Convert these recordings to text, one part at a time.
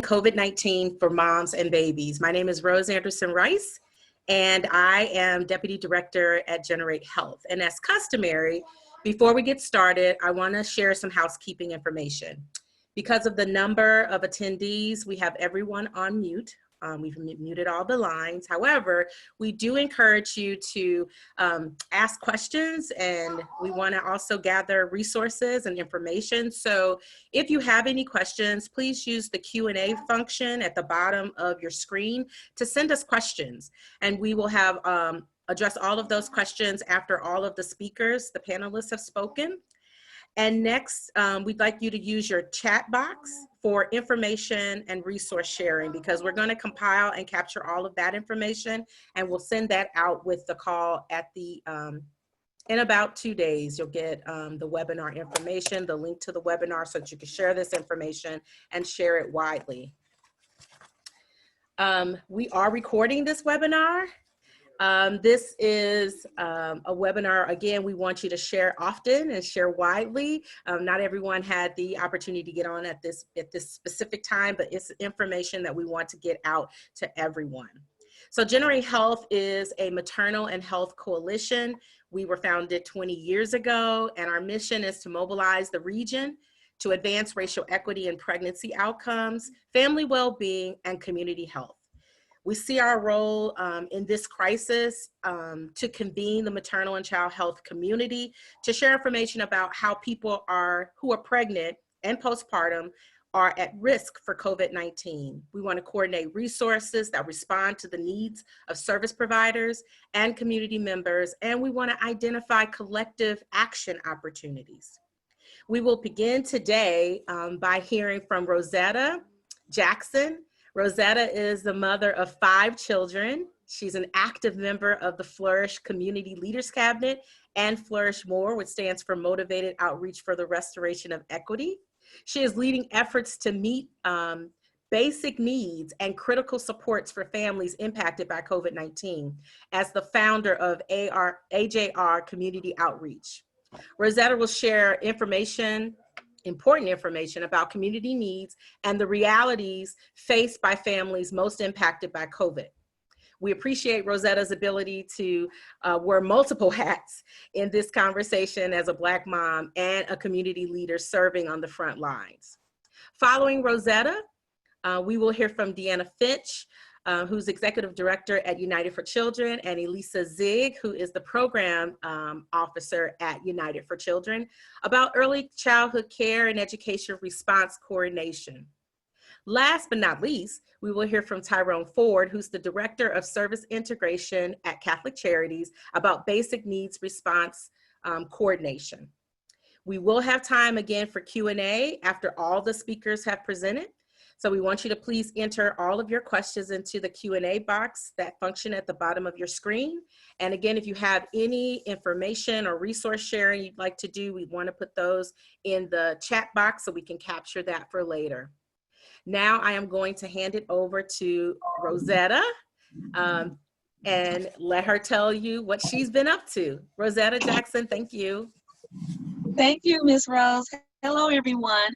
COVID-19 for moms and babies. My name is Rose Anderson Rice, and I am Deputy Director at Generate Health. And as customary, before we get started, I want to share some housekeeping information. Because of the number of attendees, we have everyone on mute. We've muted all the lines. However, we do encourage you to ask questions, and we want to also gather resources and information. So if you have any questions, please use the Q&A function at the bottom of your screen to send us questions. And we will have address all of those questions after all of the speakers, the panelists have spoken. And next, we'd like you to use your chat box for information and resource sharing, because we're going to compile and capture all of that information, and we'll send that out with the call at the, in about 2 days. You'll get the webinar information, the link to the webinar, so that you can share this information and share it widely. We are recording this webinar. This is a webinar, again, we want you to share often and share widely. Not everyone had the opportunity to get on at this specific time, but it's information that we want to get out to everyone. So Generate Health is a maternal and health coalition. We were founded 20 years ago, and our mission is to mobilize the region to advance racial equity and pregnancy outcomes, family well-being, and community health. We see our role in this crisis to convene the maternal and child health community to share information about how people who are pregnant and postpartum are at risk for COVID-19. We want to coordinate resources that respond to the needs of service providers and community members, and we want to identify collective action opportunities. We will begin today by hearing from Rosetta Jackson. Rosetta is the mother of 5 children. She's an active member of the Flourish Community Leaders Cabinet and Flourish More, which stands for Motivated Outreach for the Restoration of Equity. She is leading efforts to meet basic needs and critical supports for families impacted by COVID-19 as the founder of AJR Community Outreach. Rosetta will share important information about community needs and the realities faced by families most impacted by COVID. We appreciate Rosetta's ability to wear multiple hats in this conversation as a Black mom and a community leader serving on the front lines. Following Rosetta, we will hear from Deanna Finch, who's Executive Director at United for Children, and Elisa Zig, who is the Program Officer at United for Children, about early childhood care and education response coordination. Last but not least, we will hear from Tyrone Ford, who's the Director of Service Integration at Catholic Charities, about basic needs response coordination. We will have time again for Q&A after all the speakers have presented. So we want you to please enter all of your questions into the Q&A box that function at the bottom of your screen. And again, if you have any information or resource sharing you'd like to do, we want to put those in the chat box so we can capture that for later. Now I am going to hand it over to Rosetta and let her tell you what she's been up to. Rosetta Jackson, thank you. Thank you, Ms. Rose. Hello, everyone.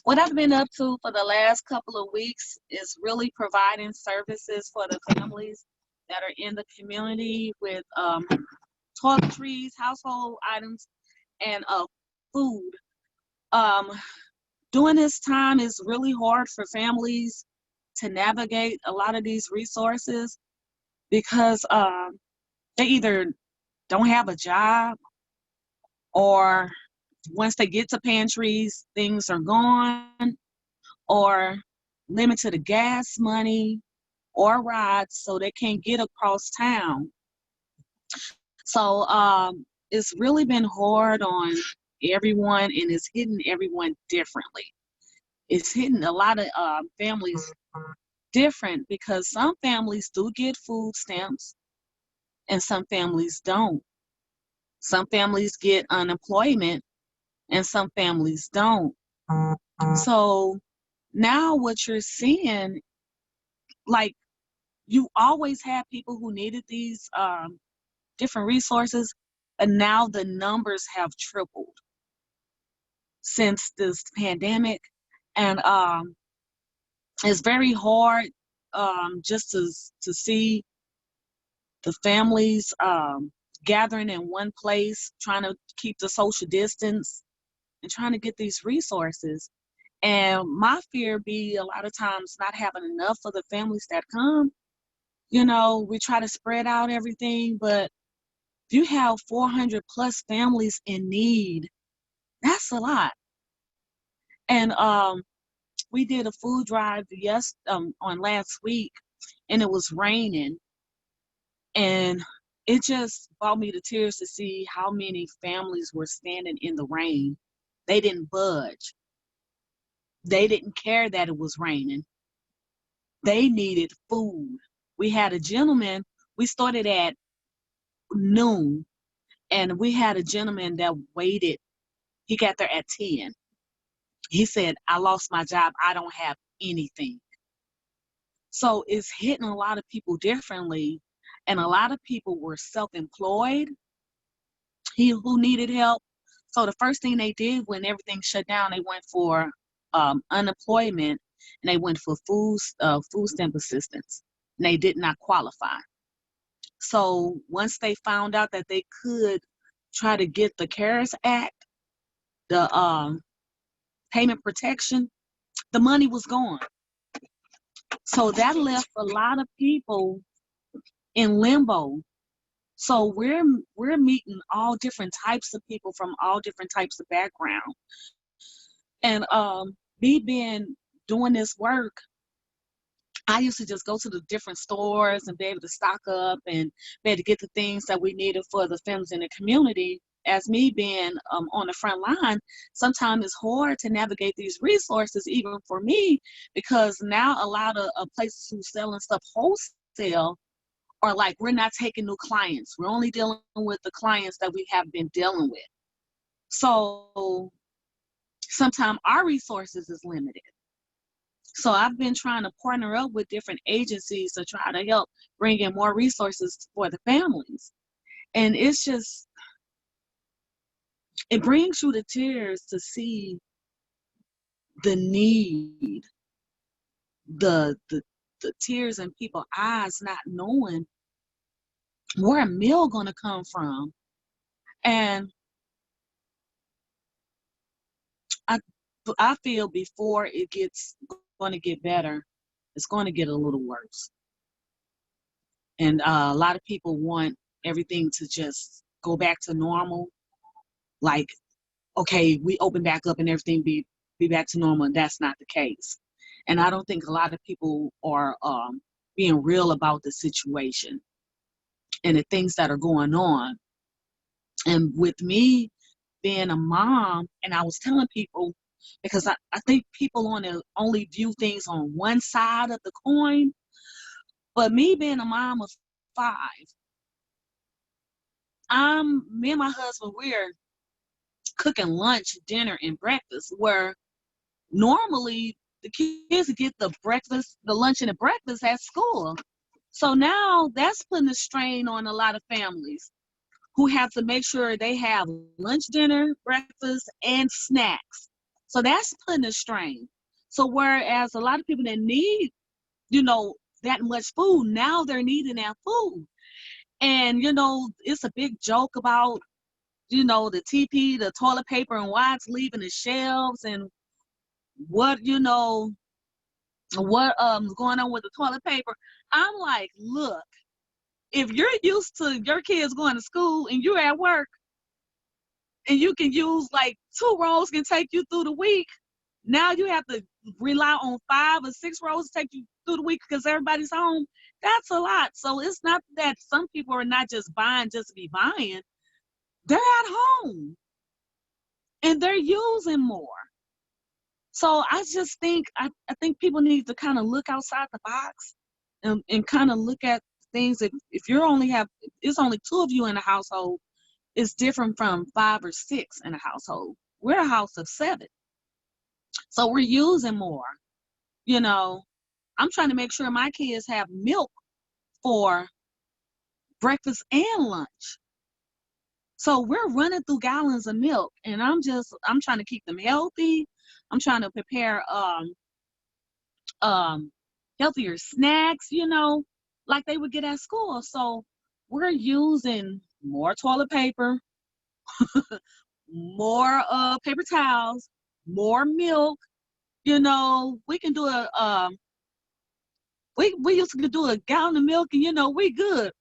What I've been up to for the last couple of weeks is really providing services for the families that are in the community with toiletries, household items, and food. During this time is really hard for families to navigate a lot of these resources because they either don't have a job, or once they get to pantries, things are gone, or limited to gas money or rides, so they can't get across town. So it's really been hard on everyone, and it's hitting everyone differently. It's hitting a lot of families different because some families do get food stamps and some families don't. Some families get unemployment and some families don't. So now what you're seeing, like, you always had people who needed these different resources, and now the numbers have tripled since this pandemic, And it's very hard just to see the families gathering in one place, trying to keep the social distance and trying to get these resources. And my fear be a lot of times not having enough for the families that come. You know, we try to spread out everything, but if you have 400 plus families in need, that's a lot. And we did a food drive on last week, and it was raining, and it just brought me to tears to see how many families were standing in the rain. They didn't budge. They didn't care that it was raining. They needed food. We had a gentleman, we started at noon, and we had a gentleman that waited. He got there at 10. He said, I lost my job. I don't have anything. So it's hitting a lot of people differently. And a lot of people were self-employed, who needed help. So the first thing they did when everything shut down, they went for unemployment, and they went for food stamp assistance, and they did not qualify. So once they found out that they could try to get the CARES Act, the payment protection, the money was gone. So that left a lot of people in limbo. So we're meeting all different types of people from all different types of background. And me doing this work, I used to just go to the different stores and be able to stock up and be able to get the things that we needed for the families in the community. As me being on the front line, sometimes it's hard to navigate these resources, even for me, because now a lot of places who selling stuff wholesale are like, we're not taking new clients. We're only dealing with the clients that we have been dealing with. So sometimes our resources is limited. So I've been trying to partner up with different agencies to try to help bring in more resources for the families. And it's just, it brings you to tears to see the need, the tears in people's eyes, not knowing where a meal gonna come from. And I feel before it gets going to get better, it's going to get a little worse. And a lot of people want everything to just go back to normal. Like, okay, we open back up and everything be back to normal, and that's not the case. And I don't think a lot of people are being real about the situation and the things that are going on. And with me being a mom, and I was telling people, because I think people only view things on one side of the coin, but me being a mom of 5, me and my husband, we're cooking lunch, dinner, and breakfast, where normally the kids get the lunch and the breakfast at school. So now that's putting a strain on a lot of families who have to make sure they have lunch, dinner, breakfast, and snacks. So that's putting a strain. So whereas a lot of people that need, that much food, now they're needing that food. And, it's a big joke about, the TP, the toilet paper, and why it's leaving the shelves, and what going on with the toilet paper. I'm like, look, if you're used to your kids going to school and you're at work and you can use like 2 rolls can take you through the week, now you have to rely on 5 or 6 rolls to take you through the week because everybody's home. That's a lot. So it's not that some people are not just buying just to be buying. They're at home and they're using more. So I just think, I think people need to kind of look outside the box and kind of look at things. If it's only 2 of you in a household, it's different from 5 or 6 in a household. We're a house of 7. So we're using more. I'm trying to make sure my kids have milk for breakfast and lunch. So we're running through gallons of milk, and I'm trying to keep them healthy. I'm trying to prepare healthier snacks, you know, like they would get at school. So we're using more toilet paper, more paper towels, more milk. You know, we can do we used to do a gallon of milk, and you know, we good.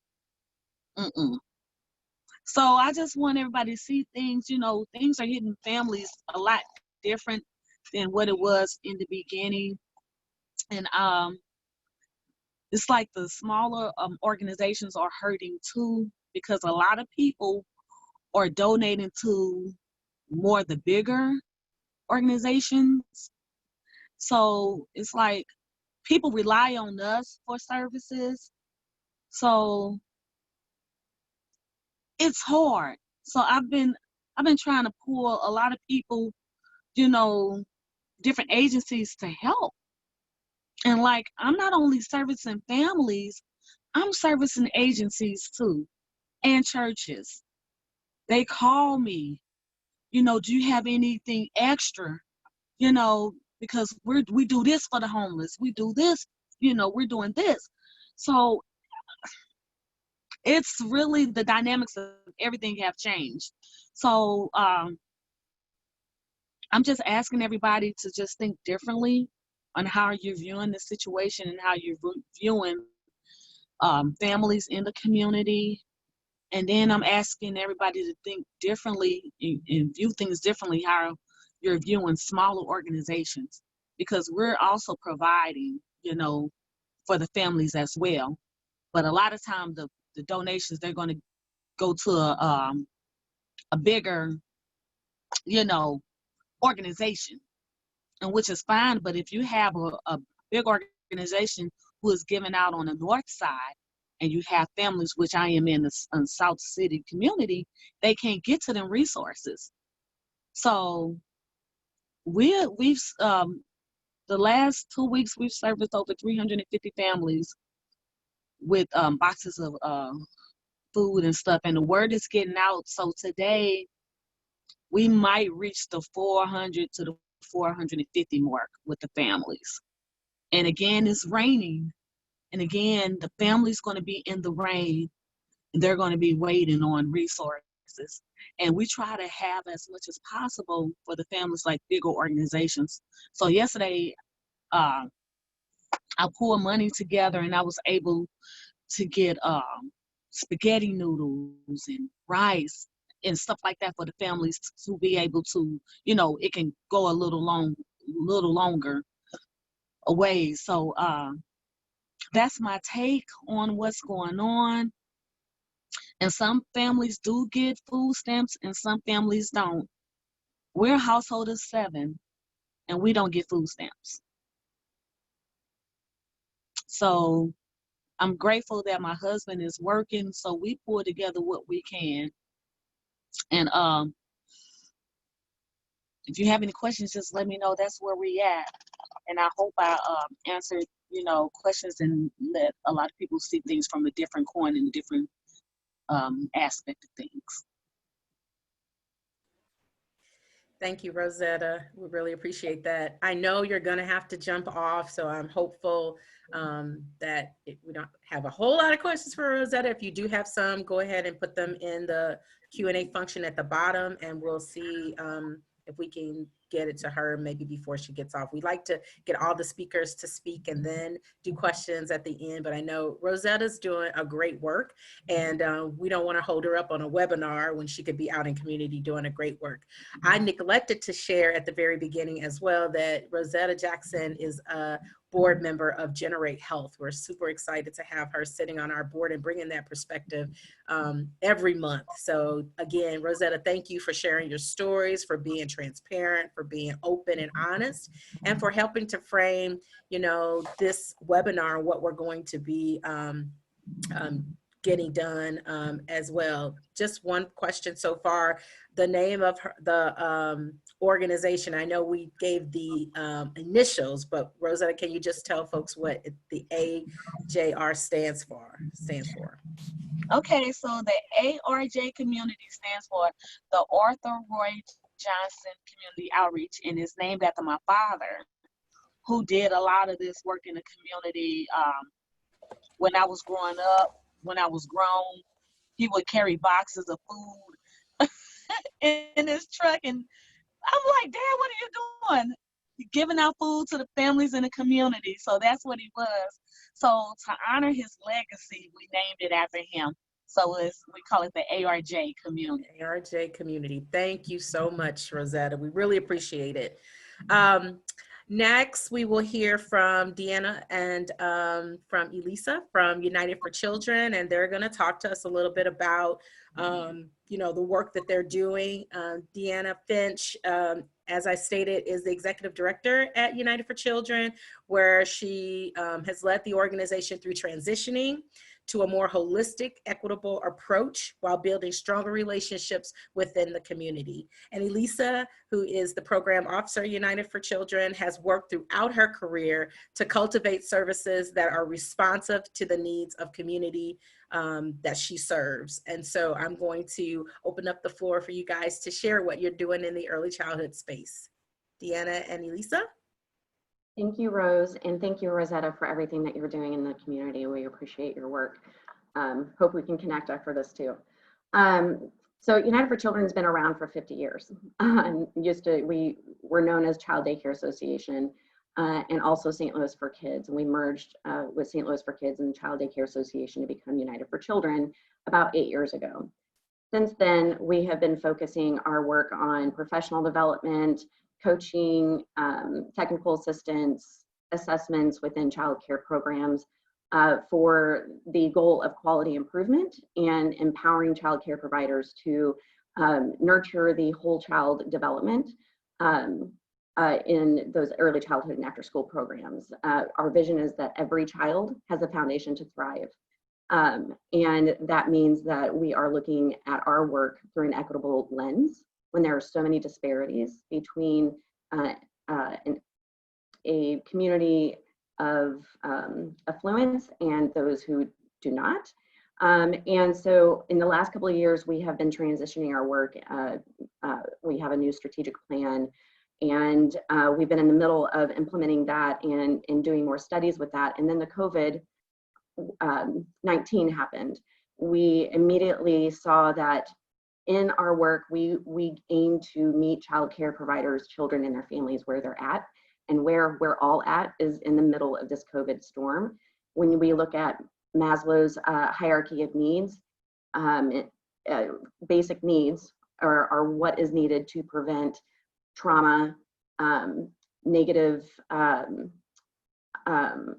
Mm-mm. So I just want everybody to see things, you know, things are hitting families a lot different than what it was in the beginning. And it's like the smaller organizations are hurting too, because a lot of people are donating to more the bigger organizations. So it's like people rely on us for services. So it's hard. So I've been trying to pull a lot of people, you know, different agencies to help. And like I'm not only servicing families, I'm servicing agencies too and churches. They call me, you know, do you have anything extra? You know, because we do this for the homeless. We do this, you know, we're doing this. So it's really the dynamics of everything have changed. So I'm just asking everybody to just think differently on how you're viewing the situation and how you're viewing families in the community. And then I'm asking everybody to think differently and view things differently, how you're viewing smaller organizations, because we're also providing, you know, for the families as well. But a lot of time the donations, they're going to go to a bigger, you know, organization, and which is fine. But if you have a big organization who is giving out on the north side, and you have families, which I am in the South City community, they can't get to them resources. So we've the last 2 weeks we've serviced over 350 families with boxes of food and stuff, and the word is getting out. So today we might reach the 400 to the 450 mark with the families. And again, it's raining. And again, the family's going to be in the rain, and they're going to be waiting on resources. And we try to have as much as possible for the families, like bigger organizations. So yesterday, uh, I pulled money together, and I was able to get spaghetti noodles and rice and stuff like that for the families to be able to, you know, it can go a little longer away. So that's my take on what's going on. And some families do get food stamps and some families don't. We're a household of 7 and we don't get food stamps. So I'm grateful that my husband is working, so we pull together what we can. And if you have any questions, just let me know. That's where we at. And I hope I answered, you know, questions and let a lot of people see things from a different coin and a different aspect of things. Thank you, Rosetta. We really appreciate that. I know you're going to have to jump off, so I'm hopeful that we don't have a whole lot of questions for Rosetta. If you do have some, go ahead and put them in the Q&A function at the bottom, and we'll see if we can get it to her maybe before she gets off. We'd like to get all the speakers to speak and then do questions at the end, but I know Rosetta's doing a great work, and we don't want to hold her up on a webinar when she could be out in community doing a great work. I neglected to share at the very beginning as well that Rosetta Jackson is a board member of Generate Health. We're super excited to have her sitting on our board and bringing that perspective every month. So again, Rosetta, thank you for sharing your stories, for being transparent, for being open and honest, and for helping to frame, you know, this webinar, what we're going to be getting done as well. Just one question so far. The name of the organization, I know we gave the initials, but Rosetta, can you just tell folks what the AJR stands for? Okay, so the ARJ community stands for the Arthur Roy Johnson Community Outreach, and it's named after my father, who did a lot of this work in the community. When I was growing up, when I was grown, he would carry boxes of food in his truck, and I'm like, Dad, what are you doing? Giving out food to the families in the community. So that's what he was. So to honor his legacy, we named it after him. So we call it the ARJ community. ARJ community. Thank you so much, Rosetta. We really appreciate it. Next, we will hear from Deanna and from Elisa from United for Children, and they're going to talk to us a little bit about, you know, the work that they're doing. Deanna Finch, as I stated, is the executive director at United for Children, where she has led the organization through transitioning to a more holistic, equitable approach while building stronger relationships within the community. And Elisa, who is the program officer at United for Children, has worked throughout her career to cultivate services that are responsive to the needs of community that she serves. And so I'm going to open up the floor for you guys to share what you're doing in the early childhood space. Deanna and Elisa. Thank you, Rose, and thank you, Rosetta, for everything that you're doing in the community. We appreciate your work. Hope we can connect after this too. So United for Children has been around for 50 years. We were known as Child Daycare Association and also St. Louis for Kids. And we merged with St. Louis for Kids and Child Daycare Association to become United for Children about 8 years ago. Since then, we have been focusing our work on professional development, coaching, technical assistance, assessments within child care programs for the goal of quality improvement and empowering child care providers to nurture the whole child development in those early childhood and after school programs. Our vision is that every child has a foundation to thrive. And that means that we are looking at our work through an equitable lens when there are so many disparities between a community of affluence and those who do not. And so in the last couple of years, we have been transitioning our work. We have a new strategic plan, and we've been in the middle of implementing that and doing more studies with that. And then the COVID-19 happened. We immediately saw that in our work, we aim to meet child care providers, children and their families where they're at, and where we're all at is in the middle of this COVID storm. When we look at Maslow's hierarchy of needs, basic needs are what is needed to prevent trauma, negative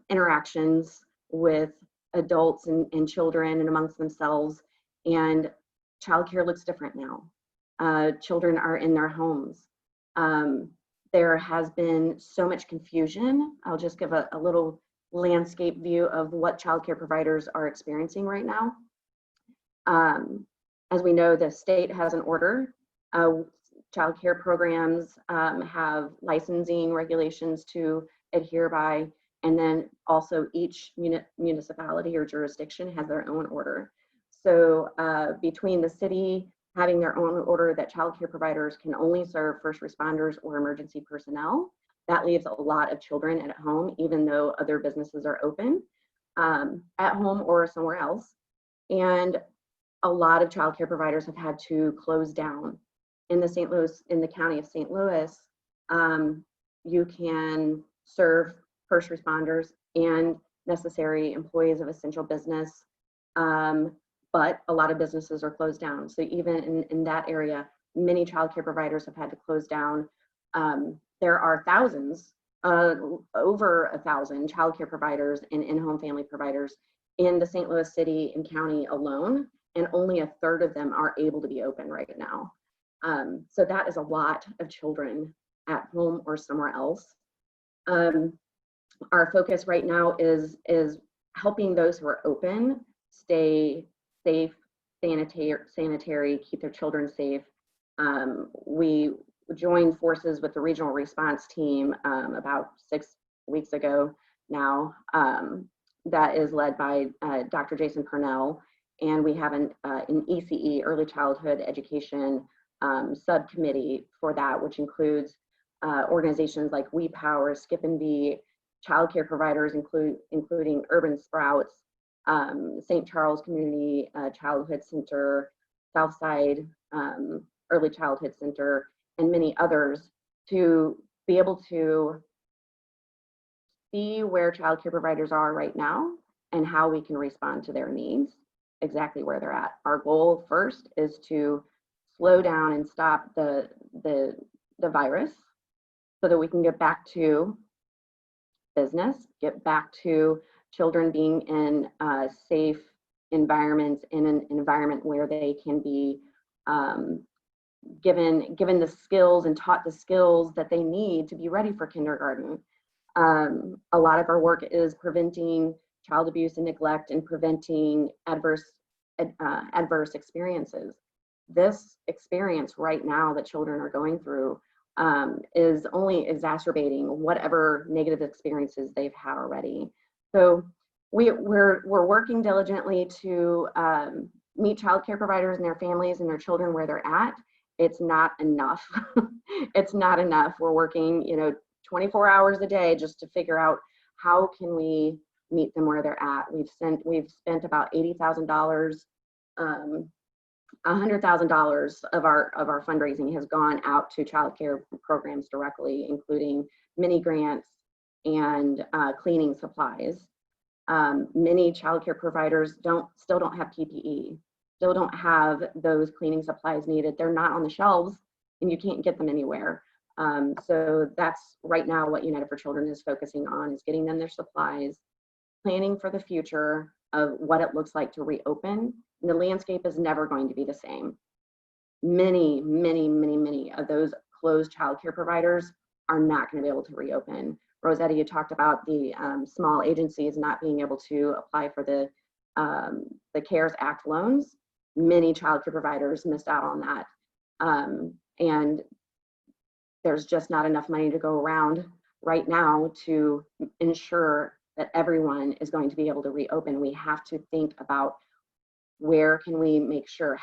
interactions with adults and children and amongst themselves. And childcare looks different now. Children are in their homes. There has been so much confusion. I'll just give a little landscape view of what childcare providers are experiencing right now. As we know, the state has an order. Childcare programs have licensing regulations to adhere by, and then also each municipality or jurisdiction has their own order. So between the city having their own order that child care providers can only serve first responders or emergency personnel, that leaves a lot of children at home, even though other businesses are open at home or somewhere else. And a lot of child care providers have had to close down. In the county of St. Louis, you can serve first responders and necessary employees of essential business, but a lot of businesses are closed down. So even in that area, many childcare providers have had to close down. There are thousands, over 1,000 childcare providers and in-home family providers in the St. Louis City and County alone, and only 1/3 of them are able to be open right now. So that is a lot of children at home or somewhere else. Our focus right now is helping those who are open stay safe, sanitary, keep their children safe. We joined forces with the regional response team about 6 weeks ago now, that is led by Dr. Jason Purnell, and we have an ECE, early childhood education subcommittee for that, which includes organizations like We Power, Skip and Bee, childcare providers, including Urban Sprouts, St. Charles Community Childhood Center, Southside Early Childhood Center, and many others, to be able to see where childcare providers are right now and how we can respond to their needs, exactly where they're at. Our goal first is to slow down and stop the virus so that we can get back to business, get back to children being in safe environments, in an environment where they can be given the skills and taught the skills that they need to be ready for kindergarten. A lot of our work is preventing child abuse and neglect and preventing adverse experiences. This experience right now that children are going through is only exacerbating whatever negative experiences they've had already. So we're working diligently to meet childcare providers and their families and their children where they're at. It's not enough. It's not enough. We're working, 24 hours a day just to figure out how can we meet them where they're at. We've spent about $80,000. $100,000 of our fundraising has gone out to childcare programs directly, including mini grants and cleaning supplies. Many childcare providers still don't have PPE, still don't have those cleaning supplies needed. They're not on the shelves and you can't get them anywhere. So that's right now what United for Children is focusing on, is getting them their supplies, planning for the future of what it looks like to reopen. And the landscape is never going to be the same. Many of those closed childcare providers are not going to be able to reopen. Rosetta, you talked about the small agencies not being able to apply for the CARES Act loans. Many childcare providers missed out on that. And there's just not enough money to go around right now to ensure that everyone is going to be able to reopen. We have to think about how can we make sure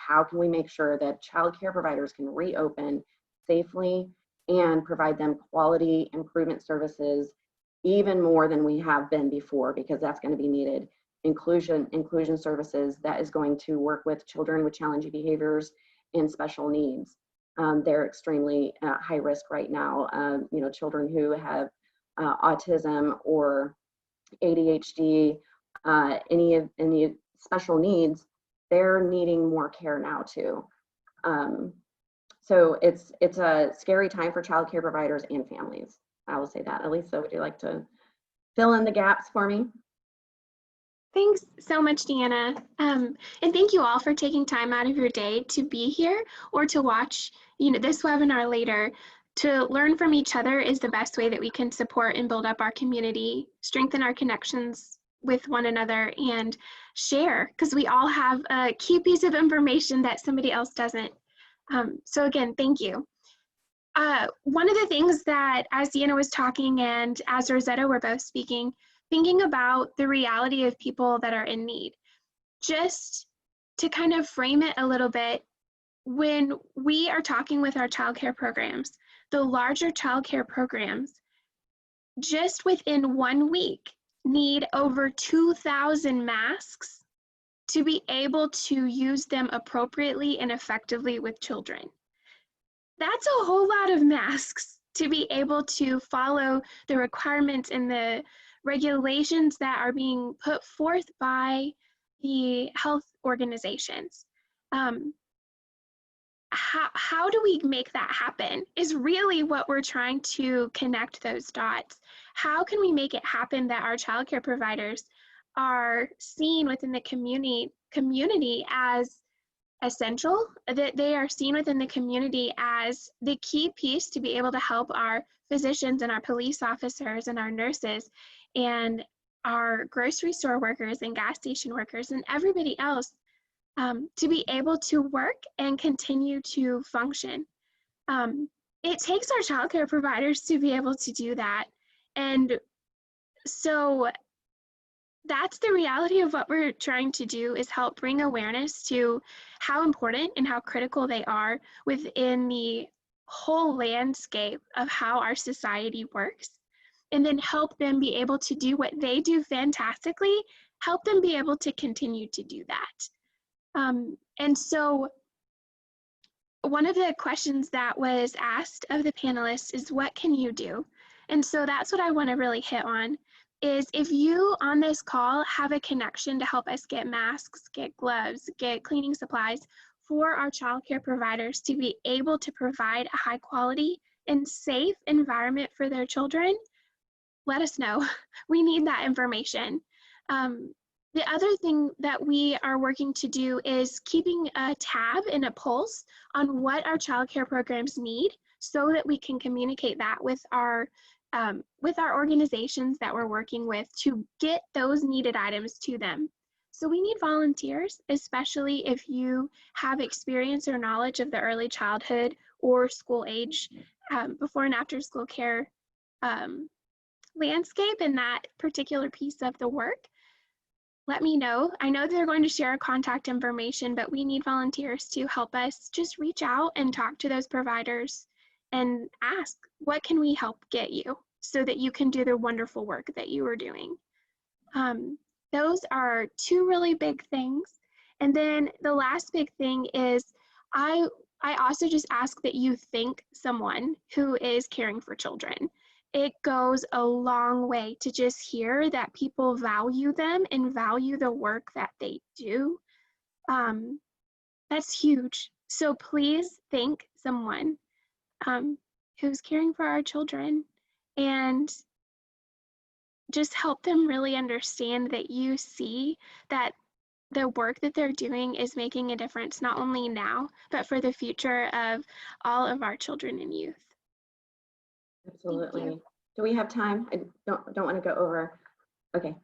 that childcare providers can reopen safely and provide them quality improvement services even more than we have been before, because that's going to be needed. Inclusion services that is going to work with children with challenging behaviors and special needs. They're extremely high risk right now. Children who have autism or ADHD, any special needs, they're needing more care now too. So it's a scary time for childcare providers and families. I will say that. Elisa, would you like to fill in the gaps for me? Thanks so much, Deanna. And thank you all for taking time out of your day to be here or to watch this webinar later. To learn from each other is the best way that we can support and build up our community, strengthen our connections with one another, and share, because we all have a key piece of information that somebody else doesn't. So again, thank you. One of the things that, as Deanna was talking and as Rosetta were both speaking, thinking about the reality of people that are in need, just to kind of frame it a little bit, when we are talking with our childcare programs, the larger childcare programs, just within 1 week, need over 2,000 masks to be able to use them appropriately and effectively with children. That's a whole lot of masks to be able to follow the requirements and the regulations that are being put forth by the health organizations. How do we make that happen is really what we're trying to connect those dots. How can we make it happen that our childcare providers are seen within the community as essential, that they are seen within the community as the key piece to be able to help our physicians and our police officers and our nurses and our grocery store workers and gas station workers and everybody else to be able to work and continue to function. It takes our childcare providers to be able to do that. And so that's the reality of what we're trying to do, is help bring awareness to how important and how critical they are within the whole landscape of how our society works, and then help them be able to do what they do fantastically, help them be able to continue to do that. And so one of the questions that was asked of the panelists is, what can you do? And so that's what I want to really hit on, is if you on this call have a connection to help us get masks, get gloves, get cleaning supplies for our childcare providers to be able to provide a high quality and safe environment for their children, let us know. We need that information. The other thing that we are working to do is keeping a tab and a pulse on what our childcare programs need, so that we can communicate that with our organizations that we're working with to get those needed items to them. So we need volunteers, especially if you have experience or knowledge of the early childhood or school age, before and after school care landscape and that particular piece of the work. Let me know. I know they're going to share our contact information, but we need volunteers to help us just reach out and talk to those providers and ask, what can we help get you so that you can do the wonderful work that you are doing? Those are two really big things. And then the last big thing is I also just ask that you thank someone who is caring for children. It goes a long way to just hear that people value them and value the work that they do. That's huge. So please thank someone who's caring for our children, and just help them really understand that you see that the work that they're doing is making a difference, not only now, but for the future of all of our children and youth. Absolutely. Do we have time? I don't want to go over. Okay.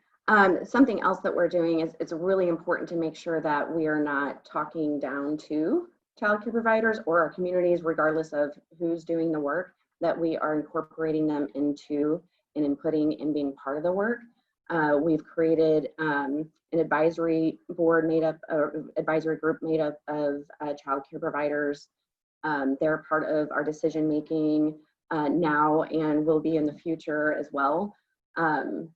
Something else that we're doing is it's really important to make sure that we are not talking down to childcare providers or our communities, regardless of who's doing the work, that we are incorporating them into and inputting and being part of the work. We've created an advisory board made up, advisory group made up of childcare providers. They're part of our decision making now and will be in the future as well. And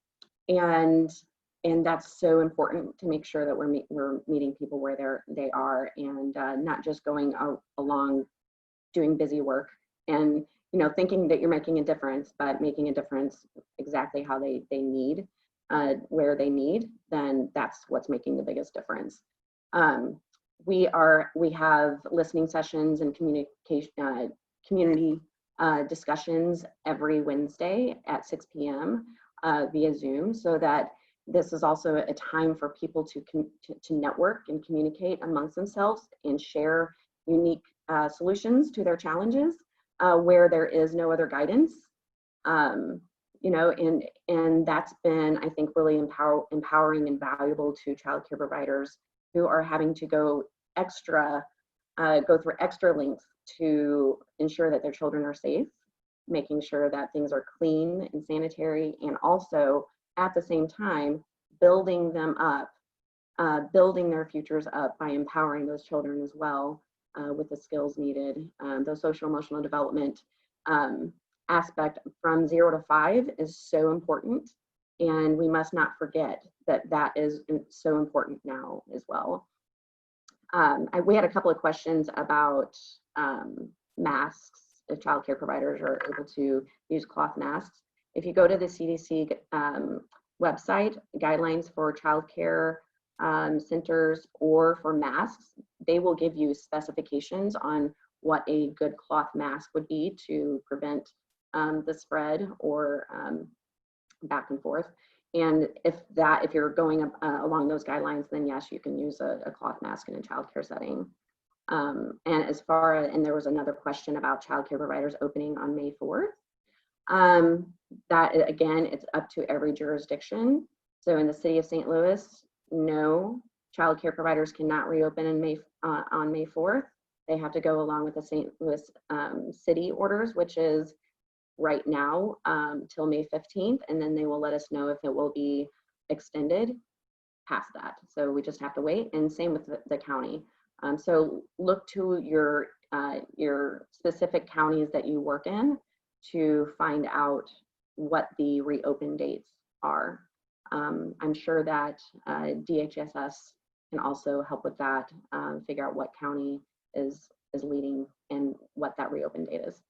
that's so important to make sure that we're meeting people where they are, and not just going along doing busy work and thinking that you're making a difference, but making a difference exactly how they need, where they need. Then that's what's making the biggest difference. We have listening sessions and community discussions every Wednesday at 6 p.m. Via Zoom, so that this is also a time for people to network and communicate amongst themselves and share unique solutions to their challenges where there is no other guidance. And that's been, I think, really empowering and valuable to childcare providers who are having to go through extra lengths to ensure that their children are safe, making sure that things are clean and sanitary, and also at the same time building them up, building their futures up by empowering those children as well with the skills needed. The social emotional development aspect from 0 to 5 is so important, and we must not forget that is so important now as well. We had a couple of questions about masks, if childcare providers are able to use cloth masks. If you go to the CDC website, guidelines for childcare centers or for masks, they will give you specifications on what a good cloth mask would be to prevent the spread or back and forth. And if you're going along those guidelines, then yes, you can use a cloth mask in a childcare setting. And there was another question about childcare providers opening on May 4th. That again, it's up to every jurisdiction. So in the city of St. Louis, no, childcare providers cannot reopen on May 4th. They have to go along with the St. Louis city orders, which is right now till May 15th, and then they will let us know if it will be extended past that. So we just have to wait, and same with the county. So look to your specific counties that you work in to find out what the reopen dates are. I'm sure that DHSS can also help with that, figure out what county is leading and what that reopen date is.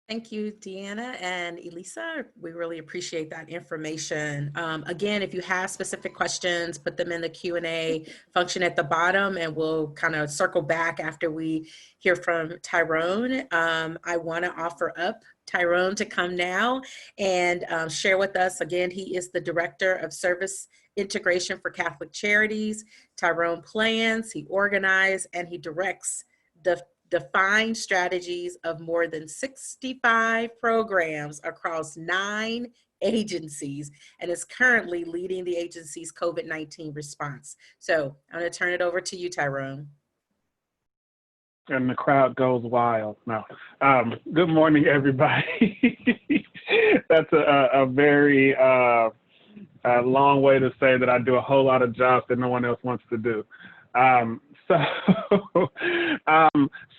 Thank you, Deanna and Elisa. We really appreciate that information. Again, if you have specific questions, put them in the Q&A function at the bottom, and we'll kind of circle back after we hear from Tyrone. I want to offer up Tyrone to come now and share with us. Again, he is the Director of Service Integration for Catholic Charities. Tyrone plans, he organizes, and he directs the defined strategies of more than 65 programs across 9 agencies, and is currently leading the agency's COVID-19 response. So I'm going to turn it over to you, Tyrone. And the crowd goes wild. No. Good morning, everybody. That's a very long way to say that I do a whole lot of jobs that no one else wants to do.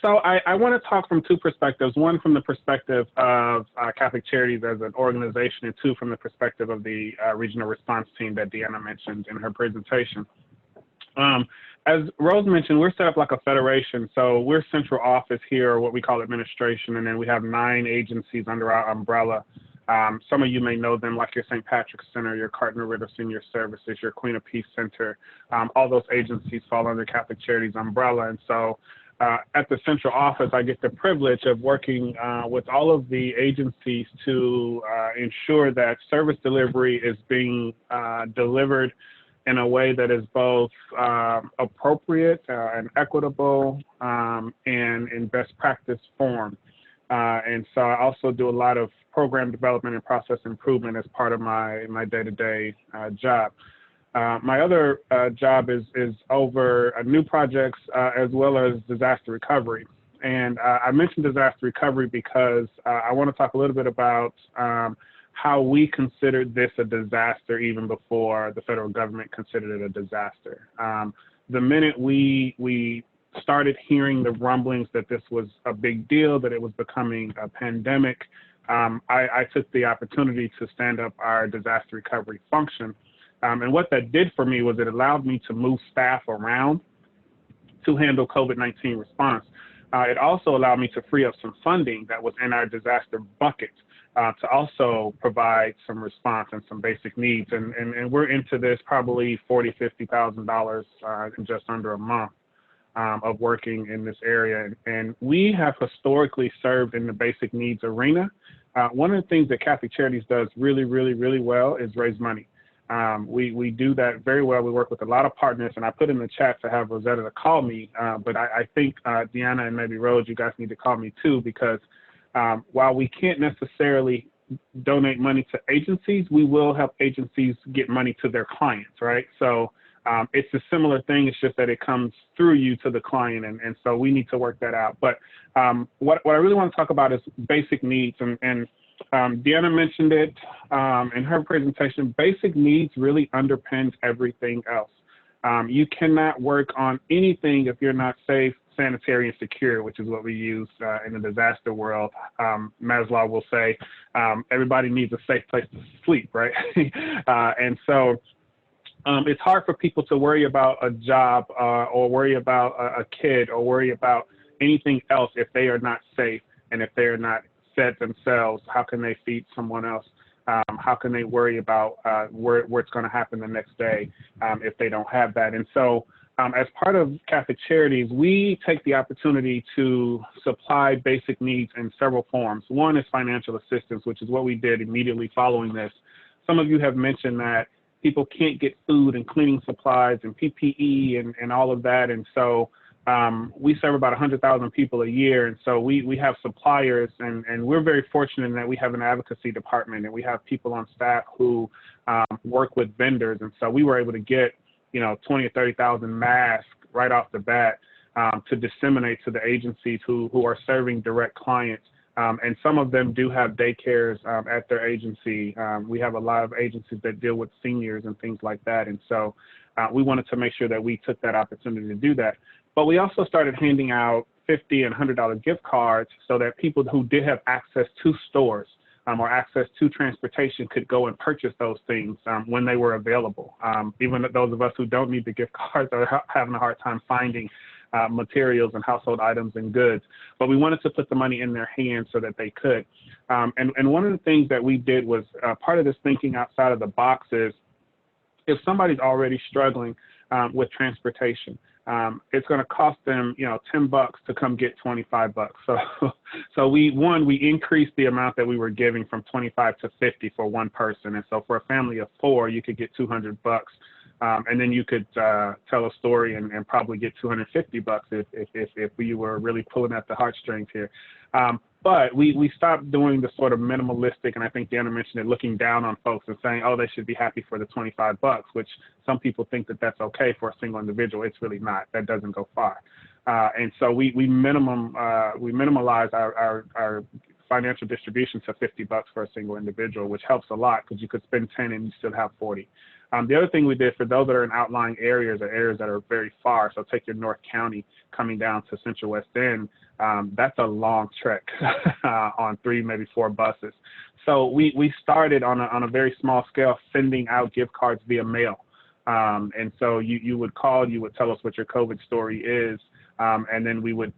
So I want to talk from 2 perspectives. One from the perspective of Catholic Charities as an organization, and 2 from the perspective of the regional response team that Deanna mentioned in her presentation. As Rose mentioned, we're set up like a federation. So we're central office here, or what we call administration, and then we have 9 agencies under our umbrella. Some of you may know them, like your St. Patrick's Center, your Cardinal Ritter Senior Services, your Queen of Peace Center. All those agencies fall under Catholic Charities umbrella. And so at the central office, I get the privilege of working with all of the agencies to ensure that service delivery is being delivered in a way that is both appropriate and equitable and in best practice form. And so I also do a lot of program development and process improvement as part of my day-to-day job. My other job is over new projects as well as disaster recovery. And I mentioned disaster recovery because I want to talk a little bit about how we considered this a disaster even before the federal government considered it a disaster. The minute we started hearing the rumblings that this was a big deal, that it was becoming a pandemic, I took the opportunity to stand up our disaster recovery function. And what that did for me was it allowed me to move staff around to handle COVID-19 response. It also allowed me to free up some funding that was in our disaster bucket to also provide some response and some basic needs. And we're into this probably $40,000, $50,000 in just under a month of working in this area. And we have historically served in the basic needs arena. One of the things that Catholic Charities does really, really, really well is raise money. We do that very well. We work with a lot of partners, and I put in the chat to have Rosetta to call me, but I think Deanna and maybe Rose, you guys need to call me too, because while we can't necessarily donate money to agencies, we will help agencies get money to their clients, right? So it's a similar thing, it's just that it comes through you to the client, and so we need to work that out. But what I really want to talk about is basic needs, and Deanna mentioned it in her presentation. Basic needs really underpins everything else. You cannot work on anything if you're not safe, sanitary, and secure, which is what we use in the disaster world. Maslow will say everybody needs a safe place to sleep, right? And so it's hard for people to worry about a job or worry about a kid or worry about anything else if they are not safe and if they are not fed themselves. How can they feed someone else? How can they worry about what's going to happen the next day if they don't have that? And so as part of Catholic Charities, we take the opportunity to supply basic needs in several forms. One is financial assistance, which is what we did immediately following this. Some of you have mentioned that people can't get food and cleaning supplies and PPE and all of that. And so we serve about 100,000 people a year. And so we have suppliers, and we're very fortunate in that we have an advocacy department, and we have people on staff who work with vendors. And so we were able to get 20 or 30,000 masks right off the bat to disseminate to the agencies who are serving direct clients And some of them do have daycares at their agency. We have a lot of agencies that deal with seniors and things like that. And so we wanted to make sure that we took that opportunity to do that. But we also started handing out $50 and $100 gift cards so that people who did have access to stores or access to transportation could go and purchase those things when they were available. Even those of us who don't need the gift cards are having a hard time finding materials and household items and goods, but we wanted to put the money in their hands so that they could. And one of the things that we did was part of this thinking outside of the box is if somebody's already struggling with transportation, it's going to cost them, $10 to come get $25. So we increased the amount that we were giving from 25 to 50 for one person. And so for a family of 4, you could get $200. And then you could tell a story and probably get $250 if you were really pulling at the heartstrings here. But we stopped doing the sort of minimalistic, and I think Deanna mentioned it, looking down on folks and saying, oh, they should be happy for the $25, which some people think that that's okay for a single individual. It's really not. That doesn't go far. And so we minimalize our financial distribution to $50 for a single individual, which helps a lot because you could spend 10 and you still have 40. The other thing we did for those that are in outlying areas or areas that are very far, so take your North County coming down to Central West End, that's a long trek on 3, maybe 4 buses. So we started on a very small scale sending out gift cards via mail. And so you would call, you would tell us what your COVID story is, and then we would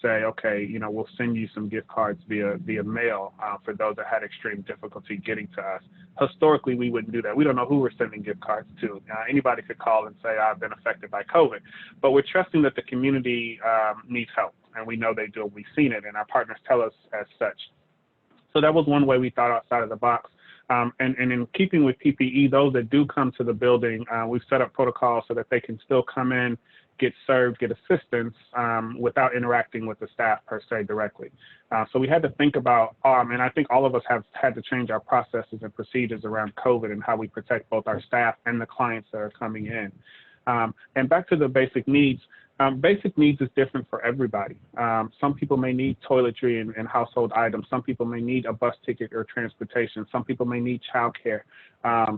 say, okay, we'll send you some gift cards via mail for those that had extreme difficulty getting to us. Historically, we wouldn't do that. We don't know who we're sending gift cards to. Anybody could call and say, I've been affected by COVID. But we're trusting that the community needs help, and we know they do. We've seen it, and our partners tell us as such. So that was one way we thought outside of the box. And in keeping with PPE, those that do come to the building, we've set up protocols so that they can still come in, get served, get assistance without interacting with the staff per se directly. So we had to think about, and I think all of us have had to change our processes and procedures around COVID and how we protect both our staff and the clients that are coming in. And back to the basic needs. Basic needs is different for everybody. Some people may need toiletry and household items. Some people may need a bus ticket or transportation. Some people may need childcare.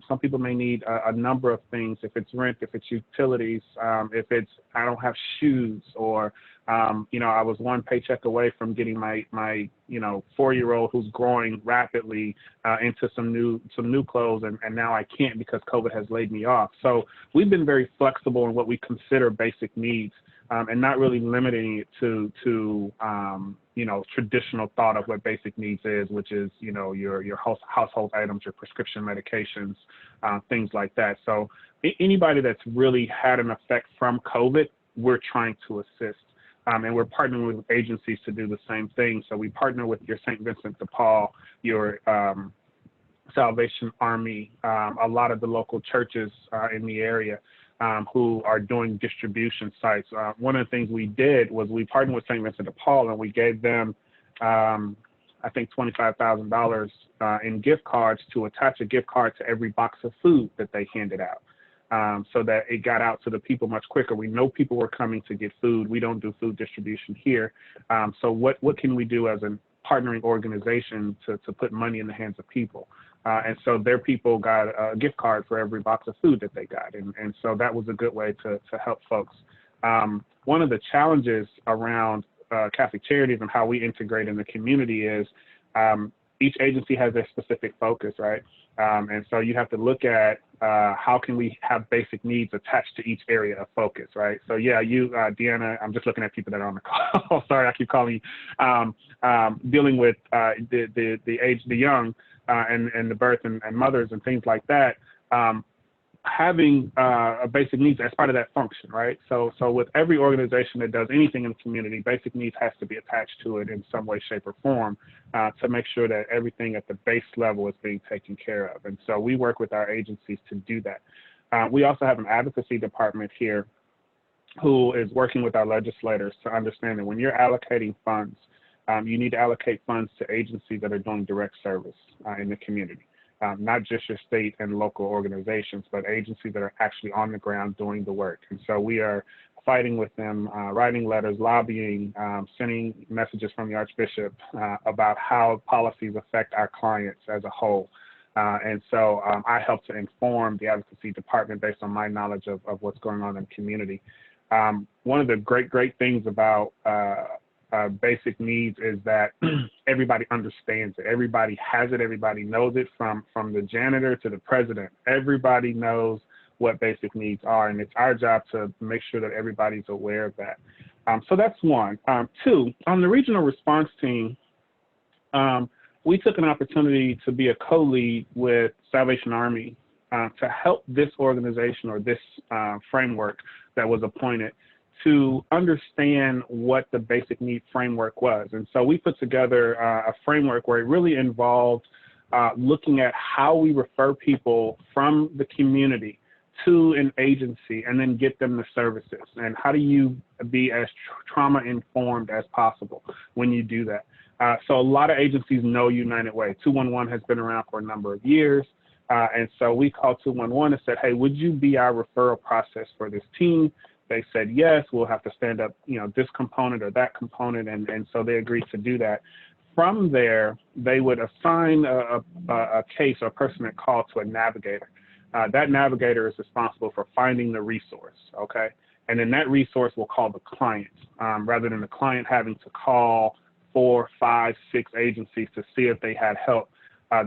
Some people may need a number of things. If it's rent, if it's utilities, if it's I don't have shoes, or I was one paycheck away from getting my 4-year-old who's growing rapidly into some new clothes, and now I can't because COVID has laid me off. So we've been very flexible in what we consider basic needs, and not really limiting it to traditional thought of what basic needs is, which is your household items, your prescription medications, things like that. So anybody that's really had an effect from COVID, we're trying to assist. And we're partnering with agencies to do the same thing. So we partner with your St. Vincent de Paul, your Salvation Army, a lot of the local churches in the area who are doing distribution sites. One of the things we did was we partnered with St. Vincent de Paul, and we gave them, I think, $25,000 in gift cards to attach a gift card to every box of food that they handed out. So that it got out to the people much quicker. We know people were coming to get food. We don't do food distribution here. So what can we do as a partnering organization to put money in the hands of people? And so their people got a gift card for every box of food that they got. And so that was a good way to help folks. One of the challenges around Catholic Charities and how we integrate in the community is each agency has their specific focus, right? And so you have to look at how can we have basic needs attached to each area of focus, right? So yeah, you, Deanna, I'm just looking at people that are on the call. Sorry, I keep calling you. Dealing with the young and the birth and mothers and things like that. Having a basic needs as part of that function, right? So with every organization that does anything in the community, basic needs has to be attached to it in some way, shape, or form to make sure that everything at the base level is being taken care of. And so we work with our agencies to do that. We also have an advocacy department here who is working with our legislators to understand that when you're allocating funds, you need to allocate funds to agencies that are doing direct service in the community. Not just your state and local organizations, but agencies that are actually on the ground doing the work. And so we are fighting with them, writing letters, lobbying, sending messages from the Archbishop about how policies affect our clients as a whole. And so I help to inform the advocacy department based on my knowledge of what's going on in the community. One of the great things about basic needs is that everybody understands it. Everybody has it. Everybody knows it, from the janitor to the president. Everybody knows what basic needs are, and it's our job to make sure that everybody's aware of that. So that's one. Two, on the regional response team, we took an opportunity to be a co-lead with Salvation Army to help this organization, or this framework that was appointed, to understand what the basic need framework was. And so we put together a framework where it really involved looking at how we refer people from the community to an agency and then get them the services. And how do you be as trauma informed as possible when you do that? So a lot of agencies know United Way. 211 has been around for a number of years. And so we called 211 and said, hey, would you be our referral process for this team? They said, yes, we'll have to stand up, this component or that component. And so they agreed to do that. From there, they would assign a case or a person that called to a navigator. That navigator is responsible for finding the resource, okay? And then that resource will call the client, rather than the client having to call 4, 5, 6 agencies to see if they had help.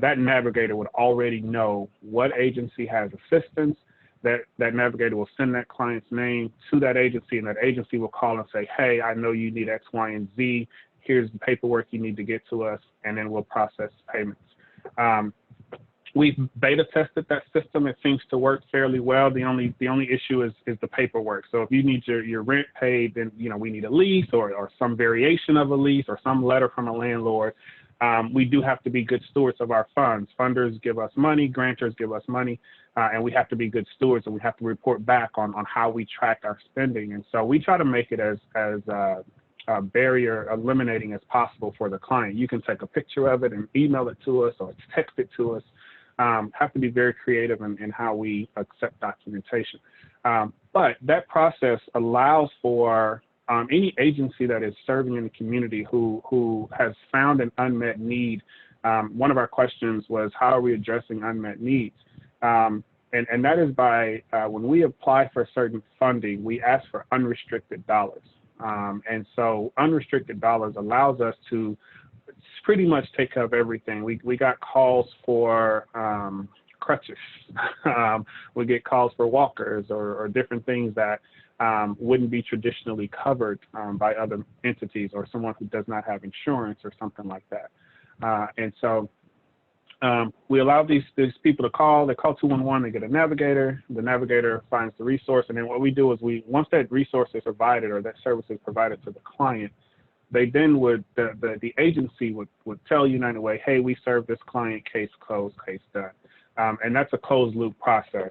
That navigator would already know what agency has assistance. That navigator will send that client's name to that agency, and that agency will call and say, hey, I know you need X, Y, and Z. Here's the paperwork you need to get to us, and then we'll process payments. We've beta tested that system. It seems to work fairly well. The only issue is the paperwork. So if you need your rent paid, then we need a lease or some variation of a lease or some letter from a landlord. We do have to be good stewards of our funds. Funders give us money, grantors give us money, and we have to be good stewards, and we have to report back on how we track our spending. And so we try to make it as barrier eliminating as possible for the client. You can take a picture of it and email it to us or text it to us. Have to be very creative in how we accept documentation. But that process allows for any agency that is serving in the community who has found an unmet need. One of our questions was, how are we addressing unmet needs? And that is by, when we apply for certain funding, we ask for unrestricted dollars. And so unrestricted dollars allows us to pretty much take care of everything. We got calls for crutches. We get calls for walkers or different things that wouldn't be traditionally covered by other entities, or someone who does not have insurance or something like that. And so we allow these people to call. They call 211, they get a navigator. The navigator finds the resource. And then what we do is once that resource is provided or that service is provided to the client, they then the agency would tell United Way, hey, we serve this client, case closed, case done. And that's a closed loop process.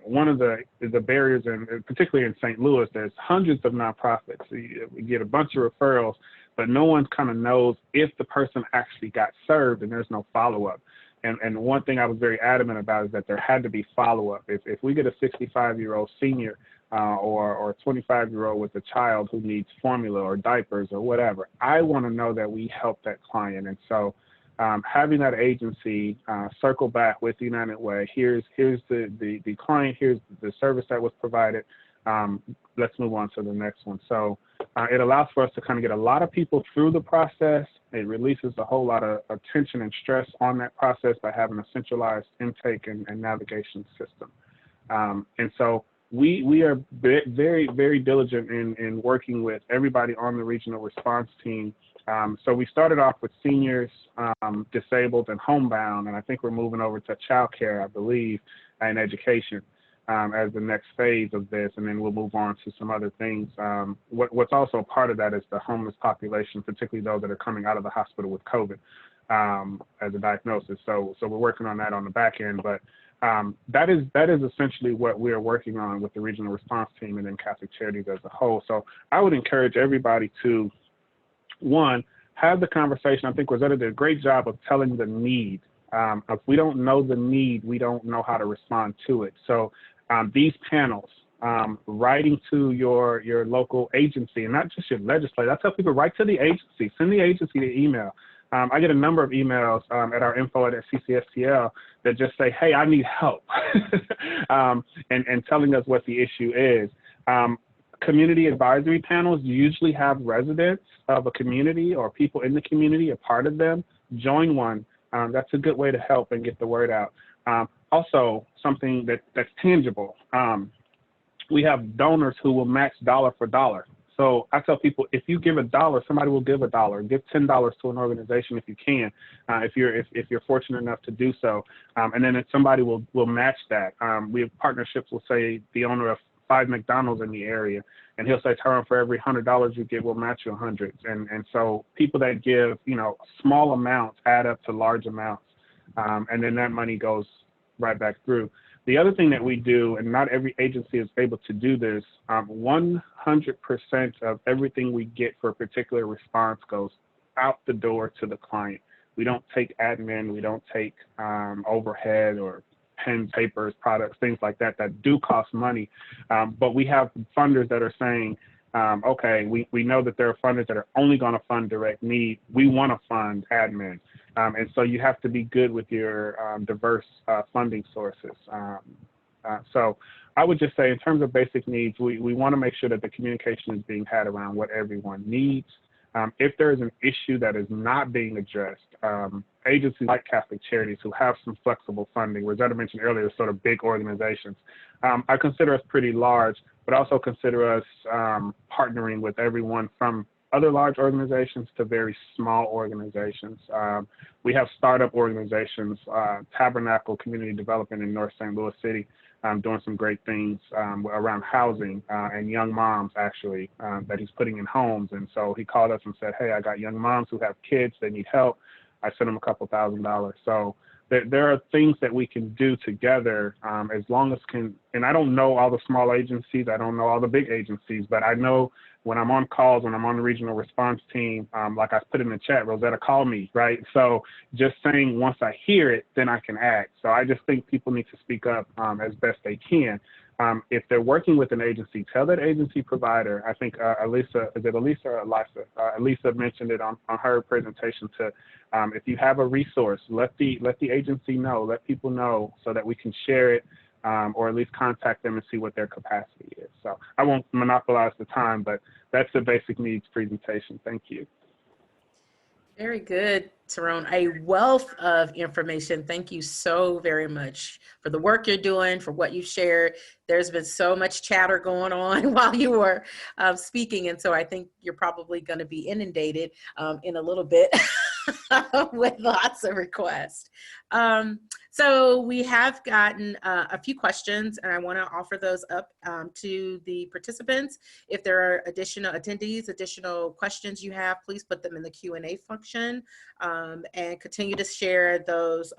One of the barriers, particularly in St. Louis, there's hundreds of nonprofits. We get a bunch of referrals, but no one kind of knows if the person actually got served, and there's no follow-up. And one thing I was very adamant about is that there had to be follow-up. If we get a 65-year-old senior or a 25-year-old with a child who needs formula or diapers or whatever, I want to know that we help that client. And so having that agency circle back with United Way, here's the client, here's the service that was provided, let's move on to the next one. So it allows for us to kind of get a lot of people through the process. It releases a whole lot of tension and stress on that process by having a centralized intake and navigation system. And so we are very, very diligent in working with everybody on the regional response team. So we started off with seniors, disabled, and homebound, and I think we're moving over to childcare, I believe, and education as the next phase of this, and then we'll move on to some other things. What's also a part of that is the homeless population, particularly those that are coming out of the hospital with COVID as a diagnosis. So we're working on that on the back end, but that is essentially what we're working on with the regional response team and then Catholic Charities as a whole. So I would encourage everybody to, one, have the conversation. I think Rosetta did a great job of telling the need. If we don't know the need, we don't know how to respond to it. So these panels, writing to your local agency, and not just your legislator. I tell people, write to the agency, send the agency the email. I get a number of emails at our info at CCSTL that just say, hey, I need help, and telling us what the issue is. Community advisory panels usually have residents of a community or people in the community, a part of them. Join one. That's a good way to help and get the word out. Also, something that's tangible. We have donors who will match dollar for dollar. So I tell people, if you give $1, somebody will give $1. Give $10 to an organization if you can, if you're fortunate enough to do so, and then somebody will match that. We have partnerships with, say, the owner of 5 McDonald's in the area, and he'll say, Tyrone, for every $100 you give, we'll match you 100. And so people that give, small amounts add up to large amounts, and then that money goes right back through. The other thing that we do, and not every agency is able to do this, 100% of everything we get for a particular response goes out the door to the client. We don't take admin, we don't take overhead or pen, papers, products, things like that do cost money. But we have funders that are saying, okay, we know that there are funders that are only going to fund direct need. We want to fund admin. And so you have to be good with your diverse funding sources. So I would just say, in terms of basic needs, we want to make sure that the communication is being had around what everyone needs. If there is an issue that is not being addressed, agencies like Catholic Charities, who have some flexible funding, Rosetta mentioned earlier, sort of big organizations, I consider us pretty large, but also consider us partnering with everyone from other large organizations to very small organizations. We have startup organizations, Tabernacle Community Development in North St. Louis City, doing some great things around housing and young moms, actually, that he's putting in homes. And so he called us and said, hey, I got young moms who have kids, they need help. I sent them a couple $1,000s. So there are things that we can do together, as long as and I don't know all the small agencies, I don't know all the big agencies, but I know when I'm on calls, when I'm on the regional response team, like I put in the chat, Rosetta, call me, right? So just saying, once I hear it, then I can act. So I just think people need to speak up as best they can. If they're working with an agency, tell that agency provider. I think Elisa mentioned it on her presentation to, if you have a resource, let the agency know, let people know, so that we can share it, or at least contact them and see what their capacity is. So I won't monopolize the time, but that's the basic needs presentation. Thank you. Very good, Tyrone. A wealth of information. Thank you so very much for the work you're doing, for what you shared. There's been so much chatter going on while you were speaking, and so I think you're probably going to be inundated in a little bit with lots of requests. So we have gotten a few questions, and I want to offer those up to the participants. If there are additional attendees, additional questions you have, please put them in the Q&A function, and continue to share those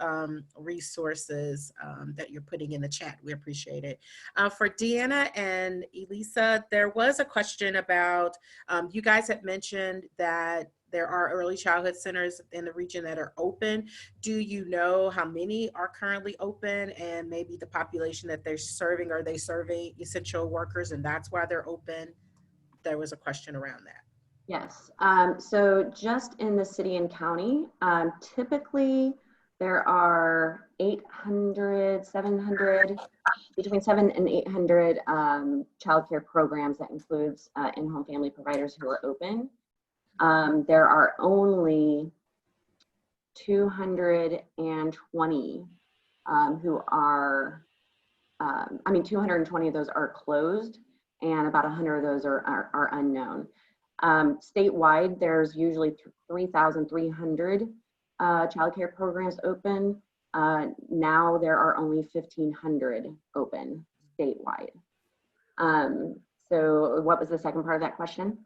resources that you're putting in the chat. We appreciate it. For Deanna and Elisa, there was a question about, you guys had mentioned that there are early childhood centers in the region that are open. Do you know how many are currently open, and maybe the population that they're serving? Are they serving essential workers and that's why they're open? There was a question around that. Yes, so just in the city and county, typically there are 800, 700, between 700 and 800 childcare programs that includes in-home family providers who are open. There are only 220 who are, 220 of those are closed, and about 100 of those are unknown. Statewide, there's usually 3,300 childcare programs open. Now there are only 1,500 open statewide. So what was the second part of that question?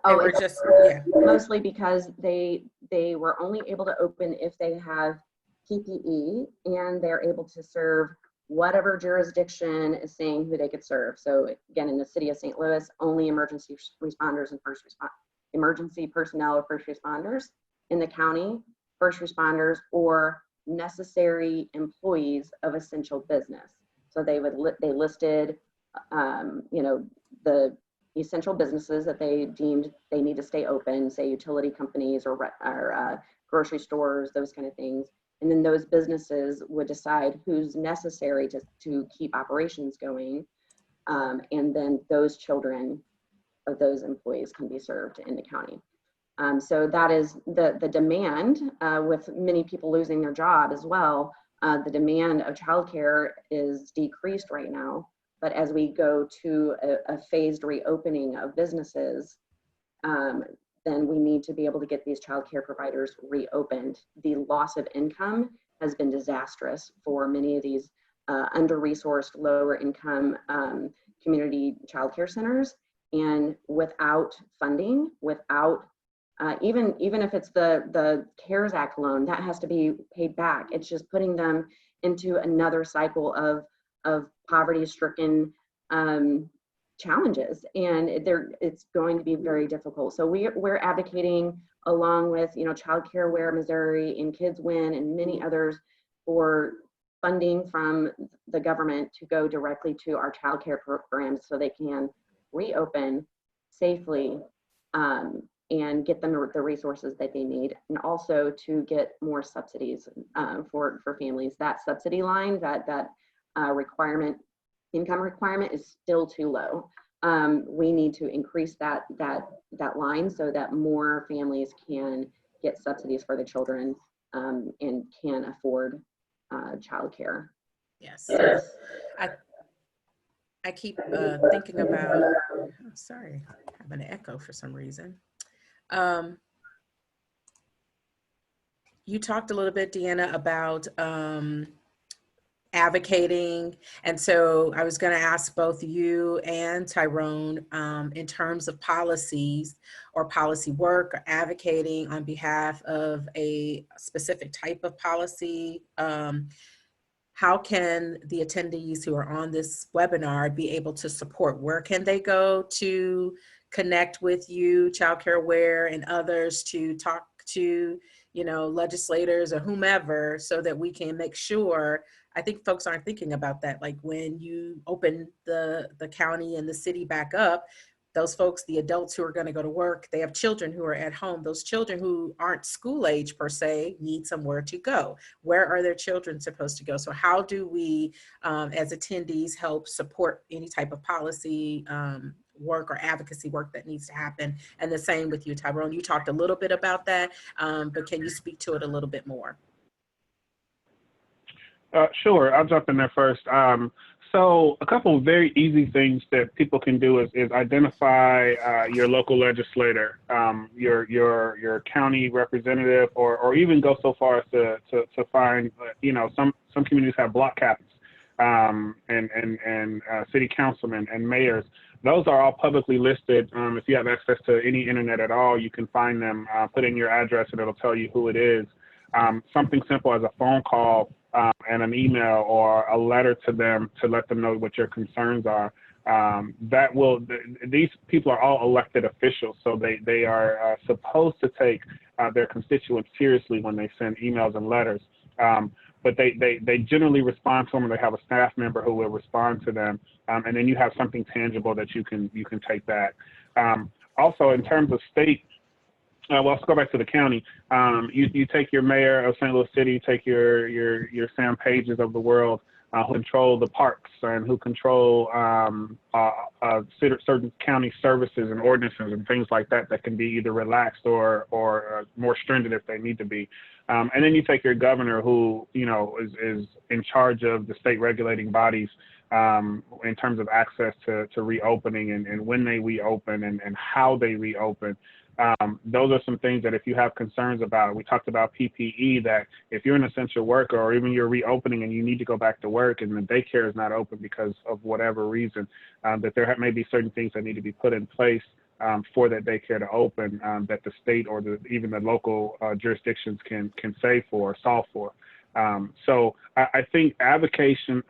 Oh, it's just, yeah. Mostly because they were only able to open if they have PPE and they're able to serve whatever jurisdiction is saying who they could serve. So again, in the city of St. Louis, only emergency responders and emergency personnel or first responders. In the county, first responders or necessary employees of essential business. So they listed you know, the essential businesses that they deemed they need to stay open, say utility companies or grocery stores, those kind of things. And then those businesses would decide who's necessary to keep operations going. And then those children of those employees can be served in the county. So that is the demand, with many people losing their job as well. The demand of childcare is decreased right now. But as we go to a phased reopening of businesses, then we need to be able to get these childcare providers reopened. The loss of income has been disastrous for many of these under-resourced, lower income community childcare centers. And without funding, without even if it's the CARES Act loan, that has to be paid back. It's just putting them into another cycle of poverty-stricken challenges, and it's going to be very difficult. So we're advocating, along with Child Care Aware Missouri and Kids Win and many others, for funding from the government to go directly to our child care programs so they can reopen safely and get them the resources that they need, and also to get more subsidies for families. That subsidy line, that income requirement is still too low. We need to increase that line so that more families can get subsidies for the children and can afford childcare. Yes. I keep thinking about, sorry, I have an echo for some reason. You talked a little bit, Deanna, about advocating. And so I was going to ask both you and Tyrone, in terms of policies or policy work or advocating on behalf of a specific type of policy, how can the attendees who are on this webinar be able to support? Where can they go to connect with you, Child Care Aware, and others to talk to, legislators or whomever, so that we can make sure? I think folks aren't thinking about that. Like when you open the county and the city back up, those folks, the adults who are going to go to work, they have children who are at home. Those children who aren't school age per se need somewhere to go. Where are their children supposed to go? So how do we, as attendees, help support any type of policy work or advocacy work that needs to happen? And the same with you, Tyrone. You talked a little bit about that, but can you speak to it a little bit more? Sure, I'll jump in there first. So a couple of very easy things that people can do is identify your local legislator, your county representative, or even go so far as to find, some communities have block captains and city councilmen and mayors. Those are all publicly listed. If you have access to any internet at all, you can find them. Put in your address and it'll tell you who it is. Something simple as a phone call and an email or a letter to them to let them know what your concerns are. These people are all elected officials, so they are supposed to take their constituents seriously when they send emails and letters. But they generally respond to them, or they have a staff member who will respond to them, and then you have something tangible that you can take back. Also, in terms of state, well, let's go back to the county. You take your mayor of St. Louis City, you take your Sam Pages of the world, who control the parks and who control certain county services and ordinances and things like that can be either relaxed or more stringent if they need to be. And then you take your governor, who is in charge of the state regulating bodies in terms of access to reopening and when they reopen and how they reopen. Those are some things that if you have concerns about, we talked about PPE, that if you're an essential worker or even you're reopening and you need to go back to work and the daycare is not open because of whatever reason, that there may be certain things that need to be put in place for that daycare to open, that the state or even the local jurisdictions can save for or solve for. So I think advocacy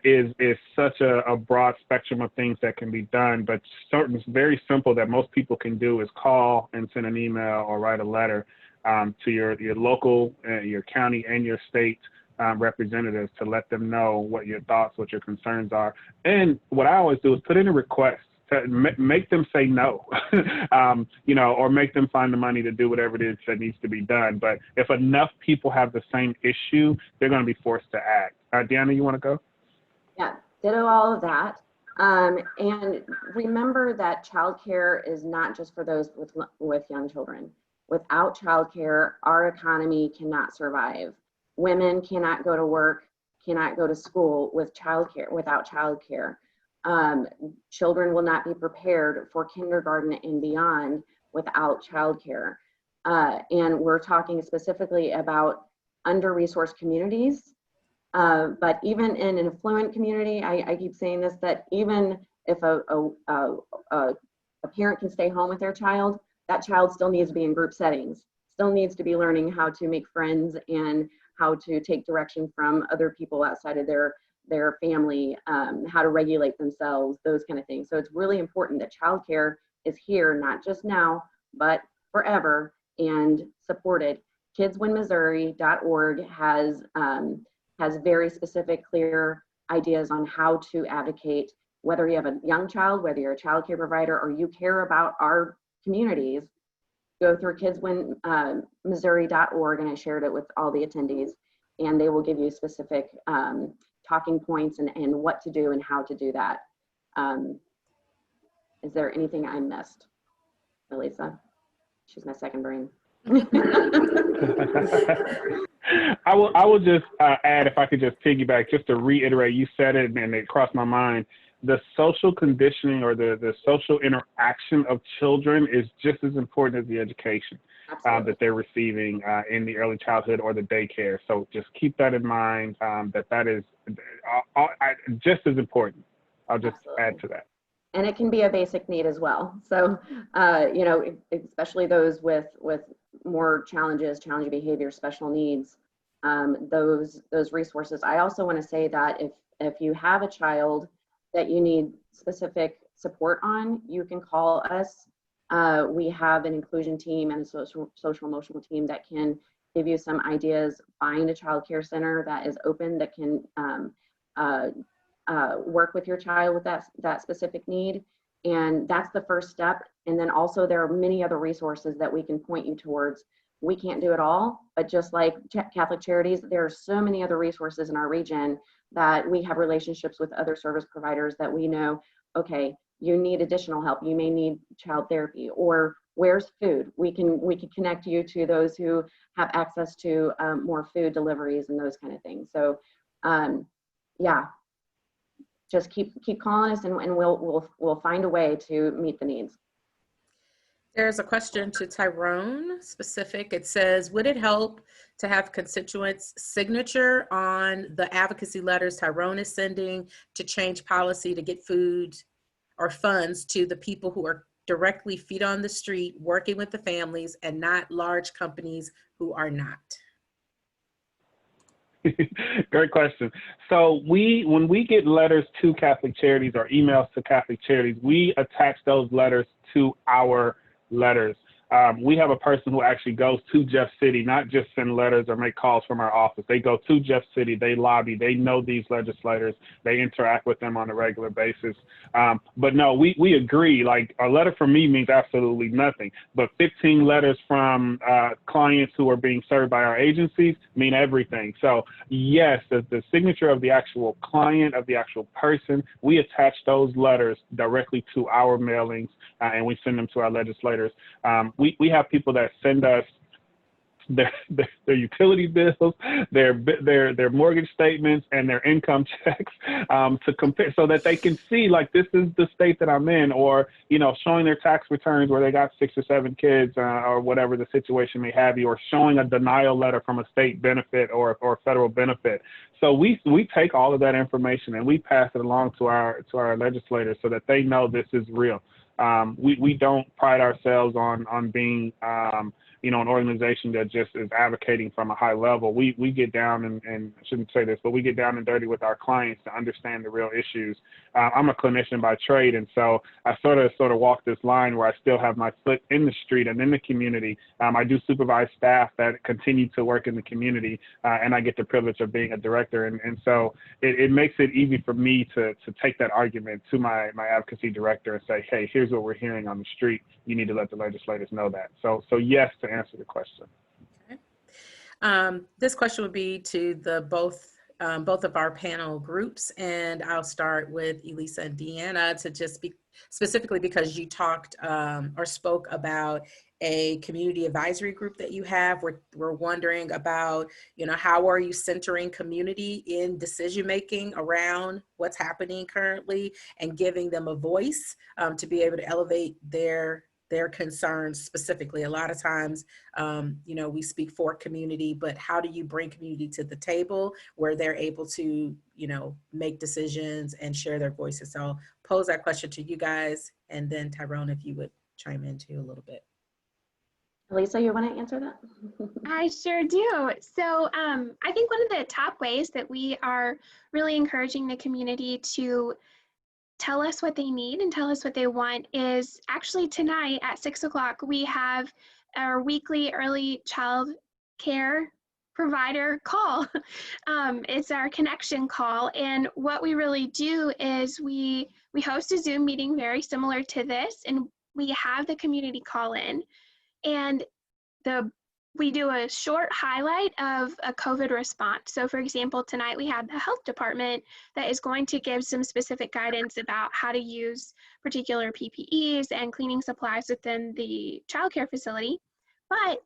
is such a broad spectrum of things that can be done, but certain very simple that most people can do is call and send an email or write a letter to your local, your county, and your state representatives to let them know what your thoughts, what your concerns are. And what I always do is put in a request to make them say no, or make them find the money to do whatever it is that needs to be done. But if enough people have the same issue, they're going to be forced to act. Deanna, you want to go? Yeah, ditto all of that. And remember that childcare is not just for those with young children. Without childcare, our economy cannot survive. Women cannot go to work, cannot go to school without childcare. Children will not be prepared for kindergarten and beyond without childcare. And we're talking specifically about under-resourced communities. But even in an affluent community, I keep saying this, that even if a parent can stay home with their child, that child still needs to be in group settings, still needs to be learning how to make friends and how to take direction from other people outside of their family, how to regulate themselves, those kind of things. So it's really important that childcare is here, not just now, but forever, and supported. KidsWinMissouri.org has very specific, clear ideas on how to advocate, whether you have a young child, whether you're a child care provider, or you care about our communities. Go through KidsWinMissouri.org, and I shared it with all the attendees, and they will give you specific talking points and what to do and how to do that. Is there anything I missed, Elisa? She's my second brain. I will just add, if I could just piggyback, just to reiterate, you said it and it crossed my mind. The social conditioning or the social interaction of children is just as important as the education that they're receiving in the early childhood or the daycare. So just keep that in mind, that is just as important. I'll just add to that. And it can be a basic need as well. So, especially those with more challenging behavior, special needs, those resources. I also want to say that if you have a child that you need specific support on, you can call us. We have an inclusion team and a social emotional team that can give you some ideas. Find a child care center that is open, that can work with your child with that specific need. And that's the first step. And then also there are many other resources that we can point you towards. We can't do it all, but just like Catholic Charities, there are so many other resources in our region that we have relationships with other service providers that we know, okay, you need additional help. You may need child therapy, or where's food? We can connect you to those who have access to more food deliveries and those kind of things. So yeah, just keep calling us, and we'll find a way to meet the needs. There's a question to Tyrone specific. It says, would it help to have constituents' signature on the advocacy letters Tyrone is sending to change policy to get food or funds to the people who are directly feet on the street working with the families, and not large companies who are not? Great question. So when we get letters to Catholic Charities or emails to Catholic Charities, we attach those letters to our letters. We have a person who actually goes to Jeff City, not just send letters or make calls from our office. They go to Jeff City, they lobby, they know these legislators, they interact with them on a regular basis. But no, we agree, like a letter from me means absolutely nothing, but 15 letters from clients who are being served by our agencies mean everything. So yes, the signature of the actual client, of the actual person, we attach those letters directly to our mailings and we send them to our legislators. We have people that send us their utility bills, their mortgage statements, and their income checks to compare, so that they can see, like, this is the state that I'm in, or showing their tax returns where they got 6 or 7 kids or whatever the situation may have you, or showing a denial letter from a state benefit or federal benefit. So we take all of that information and we pass it along to our legislators so that they know this is real. We don't pride ourselves on being you know, an organization that just is advocating from a high level. We get down and I shouldn't say this, but we get down and dirty with our clients to understand the real issues. I'm a clinician by trade, and so I sort of walk this line where I still have my foot in the street and in the community. I do supervise staff that continue to work in the community, and I get the privilege of being a director. And so it makes it easy for me to take that argument to my advocacy director and say, hey, here's what we're hearing on the street. You need to let the legislators know that. So yes, to answer the question. Okay. This question would be to the both of our panel groups, and I'll start with Elisa and Deanna to just be specifically because you talked or spoke about a community advisory group that you have. We're wondering about, you know, how are you centering community in decision making around what's happening currently and giving them a voice to be able to elevate their concerns specifically. A lot of times, you know, we speak for community, but how do you bring community to the table where they're able to, you know, make decisions and share their voices? So I'll pose that question to you guys, and then Tyrone, if you would chime in too a little bit. Elisa, you want to answer that? I sure do. So I think one of the top ways that we are really encouraging the community to tell us what they need and tell us what they want is actually tonight at 6 o'clock, we have our weekly early child care provider call. It's our connection call. And what we really do is we host a Zoom meeting very similar to this, and we have the community call in. And we do a short highlight of a COVID response. So for example, tonight we had the health department that is going to give some specific guidance about how to use particular PPEs and cleaning supplies within the childcare facility. But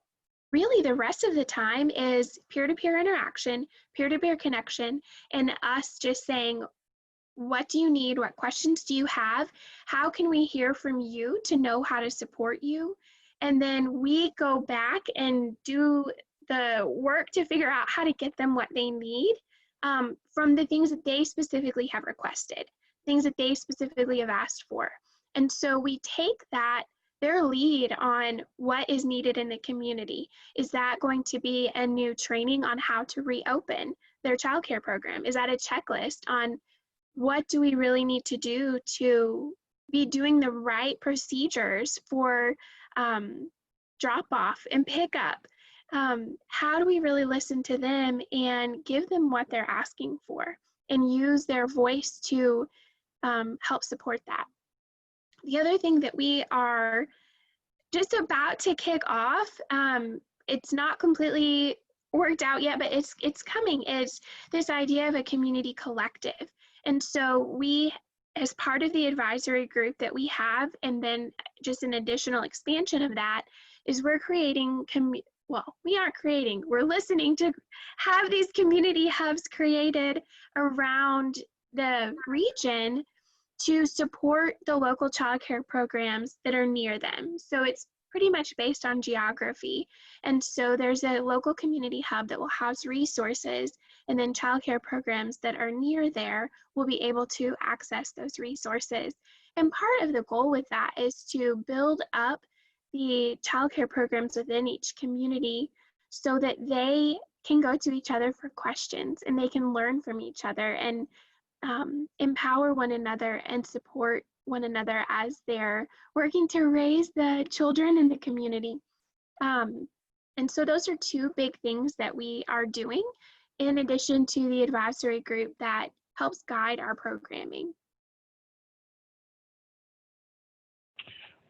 really the rest of the time is peer-to-peer interaction, peer-to-peer connection, and us just saying, what do you need? What questions do you have? How can we hear from you to know how to support you? And then we go back and do the work to figure out how to get them what they need from the things that they specifically have requested, things that they specifically have asked for. And so we take their lead on what is needed in the community. Is that going to be a new training on how to reopen their childcare program? Is that a checklist on what do we really need to do to be doing the right procedures for drop off and pick up? How do we really listen to them and give them what they're asking for and use their voice to help support that? The other thing that we are just about to kick off, it's not completely worked out yet, but it's coming, is this idea of a community collective. And so we, as part of the advisory group that we have, and then just an additional expansion of that, is we're creating, we're listening to have these community hubs created around the region to support the local childcare programs that are near them. So it's pretty much based on geography. And so there's a local community hub that will house resources, and then childcare programs that are near there will be able to access those resources. And part of the goal with that is to build up the childcare programs within each community so that they can go to each other for questions and they can learn from each other and empower one another and support one another as they're working to raise the children in the community. And so those are two big things that we are doing in addition to the advisory group that helps guide our programming.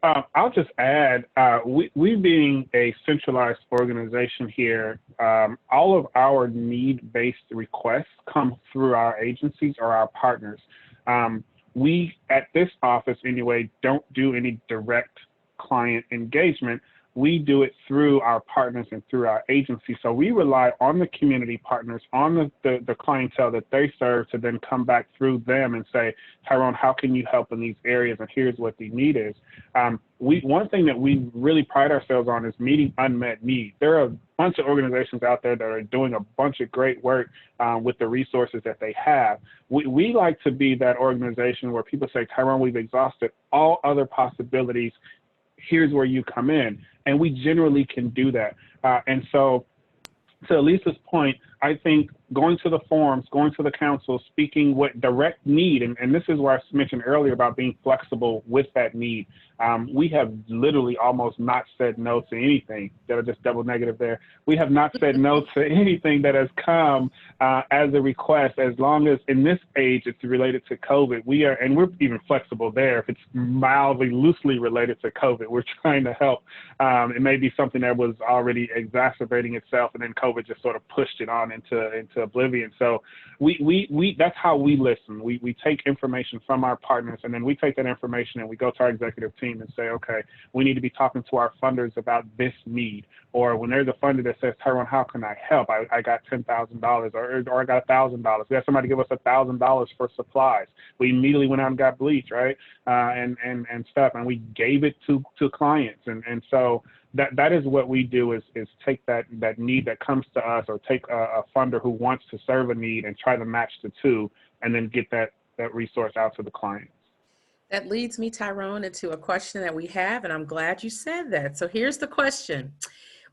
I'll just add, we being a centralized organization here, all of our need-based requests come through our agencies or our partners. We, at this office anyway, don't do any direct client engagement. We do it through our partners and through our agency. So we rely on the community partners, on the clientele that they serve, to then come back through them and say, Tyrone, how can you help in these areas? And here's what the need is. One thing that we really pride ourselves on is meeting unmet needs. There are a bunch of organizations out there that are doing a bunch of great work with the resources that they have. We like to be that organization where people say, Tyrone, we've exhausted all other possibilities. Here's where you come in. And we generally can do that. And so, to Lisa's point, I think going to the forums, going to the council, speaking what direct need, and this is where I mentioned earlier about being flexible with that need. We have literally almost not said no to anything. Did I just double negative there? We have not said no to anything that has come as a request, as long as in this age it's related to COVID. We're even flexible there. If it's mildly, loosely related to COVID, we're trying to help. It may be something that was already exacerbating itself, and then COVID just sort of pushed it on into oblivion. So we that's how we listen. We take information from our partners, and then we take that information and we go to our executive team and say, okay, we need to be talking to our funders about this need. Or when there's a funder that says, Tyrone, how can I help? I got $10,000 or I got $1,000. We had somebody give us $1,000 for supplies. We immediately went out and got bleach, right? And stuff, and we gave it to clients. And so that is what we do is take that need that comes to us, or take a funder who wants to serve a need and try to match the two, and then get that resource out to the client. That leads me, Tyrone, into a question that we have, and I'm glad you said that. So here's the question.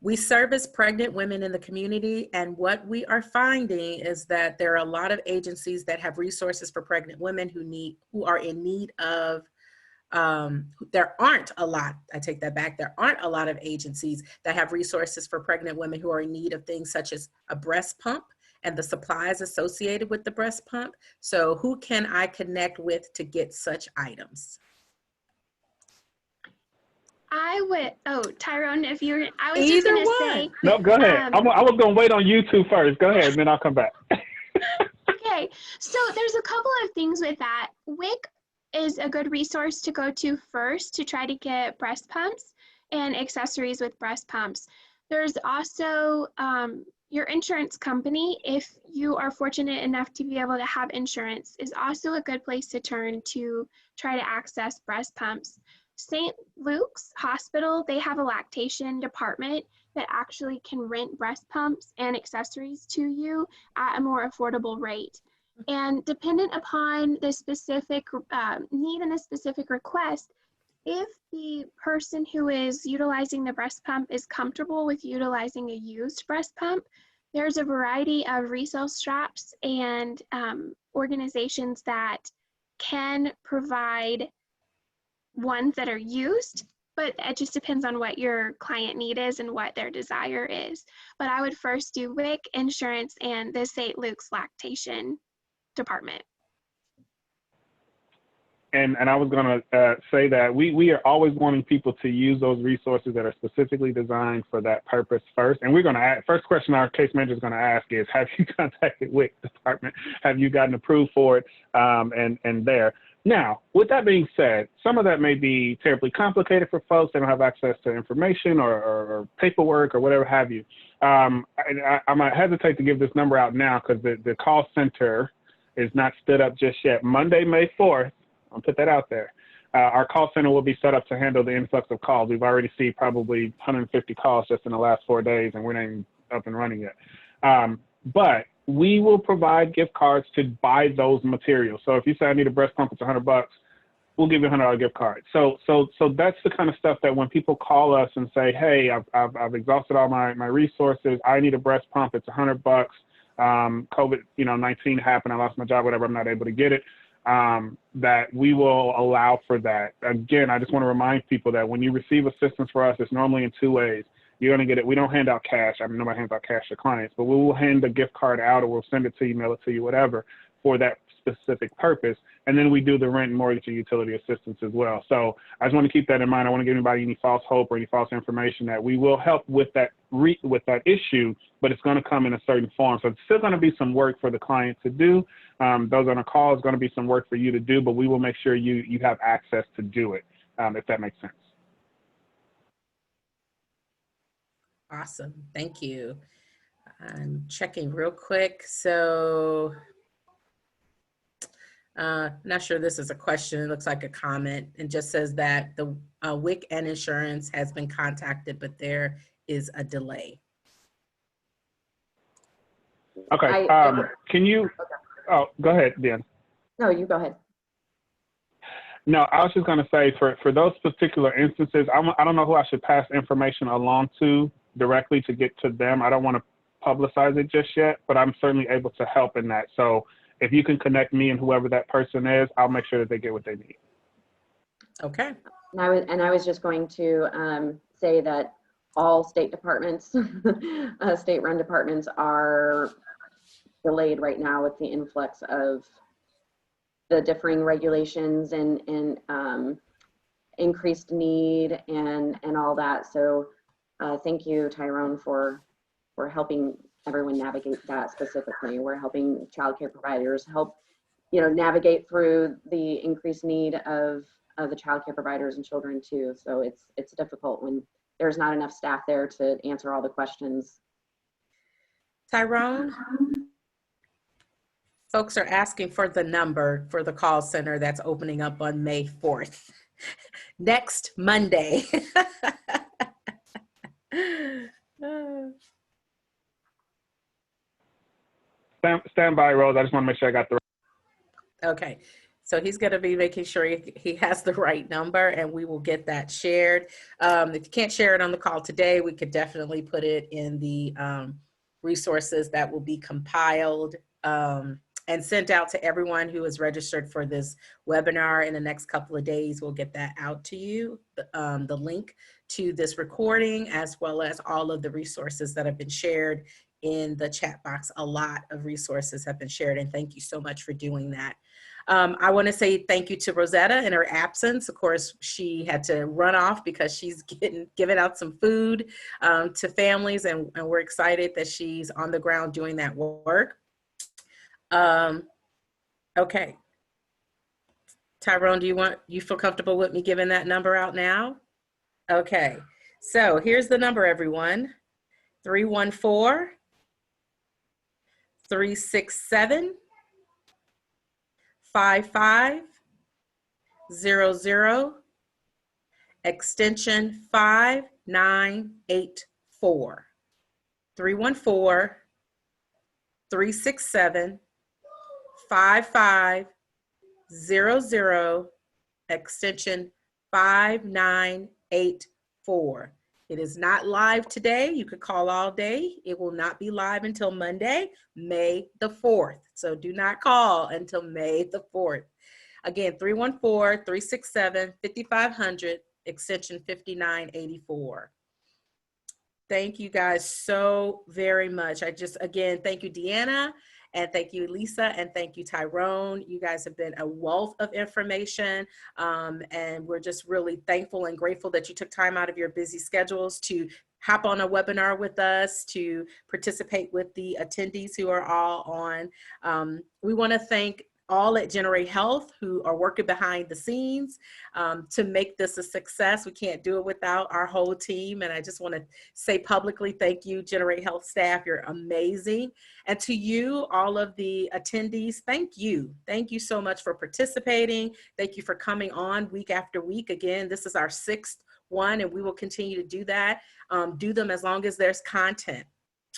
We service pregnant women in the community, and what we are finding is that there are a lot of agencies that have resources for pregnant women who are in need of, there aren't a lot, I take that back, there aren't a lot of agencies that have resources for pregnant women who are in need of things such as a breast pump and the supplies associated with the breast pump. So who can I connect with to get such items? Tyrone, I was just Either gonna one. say. No, go ahead. I was going to wait on you two first. Go ahead, and then I'll come back. Okay, so there's a couple of things with that. WIC is a good resource to go to first to try to get breast pumps and accessories with breast pumps. There's also your insurance company, if you are fortunate enough to be able to have insurance, is also a good place to turn to try to access breast pumps. St. Luke's Hospital, they have a lactation department that actually can rent breast pumps and accessories to you at a more affordable rate. And dependent upon the specific need and the specific request, if the person who is utilizing the breast pump is comfortable with utilizing a used breast pump, there's a variety of resale shops and organizations that can provide ones that are used, but it just depends on what your client need is and what their desire is. But I would first do WIC, insurance, and the St. Luke's lactation department. And I was going to say that we are always wanting people to use those resources that are specifically designed for that purpose first. And we're going to ask, first question our case manager is going to ask is, have you contacted WIC department? Have you gotten approved for it? And there. Now, with that being said, some of that may be terribly complicated for folks. They don't have access to information or paperwork or whatever have you. I might hesitate to give this number out now because the call center is not stood up just yet. Monday, May 4th, I'll put that out there. Our call center will be set up to handle the influx of calls. We've already seen probably 150 calls just in the last 4 days, and we're not even up and running yet. But we will provide gift cards to buy those materials. So if you say I need a breast pump, it's $100, we'll give you a $100 gift card. So that's the kind of stuff that when people call us and say, hey, I've exhausted all my resources, I need a breast pump, it's $100. COVID-19 happened, I lost my job, whatever, I'm not able to get it. That we will allow for that. Again, I just want to remind people that when you receive assistance for us, it's normally in 2 ways. You're going to get it. We don't hand out cash. I mean, nobody hands out cash to clients, but we will hand the gift card out, or we'll send it to you, mail it to you, whatever, for that specific purpose. And then we do the rent, mortgage, and utility assistance as well. So I just want to keep that in mind. I want to give anybody any false hope or any false information that we will help with that issue, but it's going to come in a certain form. So it's still going to be some work for the client to do. Those on a call is going to be some work for you to do, but we will make sure you have access to do it, if that makes sense. Awesome. Thank you. I'm checking real quick. So, not sure this is a question. It looks like a comment, and just says that the WIC and insurance has been contacted, but there is a delay. Okay. Can you? Oh, go ahead, Dan. No, you go ahead. No, I was just going to say for those particular instances, I don't know who I should pass information along to directly to get to them. I don't want to publicize it just yet, but I'm certainly able to help in that. So if you can connect me and whoever that person is, I'll make sure that they get what they need. Okay. And I was just going to say that all state departments, state-run departments are delayed right now with the influx of the differing regulations and increased need and all that. So thank you, Tyrone, for helping everyone navigate that specifically. We're helping childcare providers help, navigate through the increased need of the childcare providers and children too. So it's difficult when there's not enough staff there to answer all the questions. Tyrone, folks are asking for the number for the call center that's opening up on May 4th, next Monday. Stand by, Rose. I just want to make sure I got the right. Okay, so he's going to be making sure he has the right number, and we will get that shared. If you can't share it on the call today, we could definitely put it in the resources that will be compiled and sent out to everyone who is registered for this webinar in the next couple of days. We'll get that out to you, the link to this recording, as well as all of the resources that have been shared in the chat box. A lot of resources have been shared, and thank you so much for doing that. I want to say thank you to Rosetta in her absence. Of course, she had to run off because she's giving out some food to families, and we're excited that she's on the ground doing that work. Okay. Tyrone, you feel comfortable with me giving that number out now? Okay. So here's the number, everyone. 314-367-5500, extension 5984. 314-367-5500, extension 5984. It is not live today. You could call all day. It will not be live until Monday, May the 4th. So do not call until May the 4th. Again, 314-367-5500, extension 5984. Thank you guys so very much. Again, thank you, Deanna, and thank you, Lisa, and thank you, Tyrone. You guys have been a wealth of information, and we're just really thankful and grateful that you took time out of your busy schedules to hop on a webinar with us, to participate with the attendees who are all on. We want to thank all at Generate Health who are working behind the scenes to make this a success. We can't do it without our whole team. And I just want to say publicly, thank you, Generate Health staff. You're amazing. And to you, all of the attendees, thank you. Thank you so much for participating. Thank you for coming on week after week. Again, this is our 6th one, and we will continue to do that. Do them as long as there's content.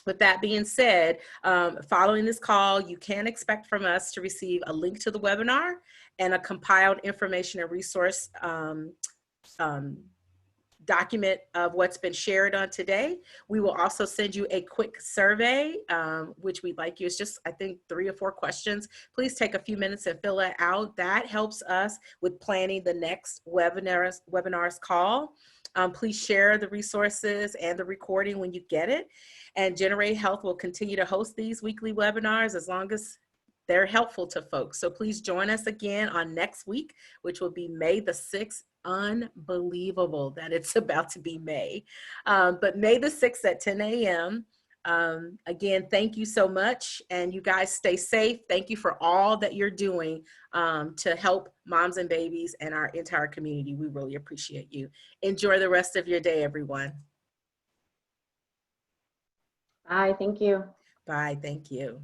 With that being said, following this call, you can expect from us to receive a link to the webinar and a compiled information and resource document of what's been shared on today. We will also send you a quick survey, which we'd like you. It's just, I think, 3 or 4 questions. Please take a few minutes and fill it out. That helps us with planning the next webinars call. Please share the resources and the recording when you get it. And Generate Health will continue to host these weekly webinars as long as they're helpful to folks. So please join us again on next week, which will be May the 6th. Unbelievable that it's about to be May. But May the 6th at 10 a.m. Again, thank you so much. And you guys stay safe. Thank you for all that you're doing to help moms and babies and our entire community. We really appreciate you. Enjoy the rest of your day, everyone. Bye, thank you. Bye, thank you.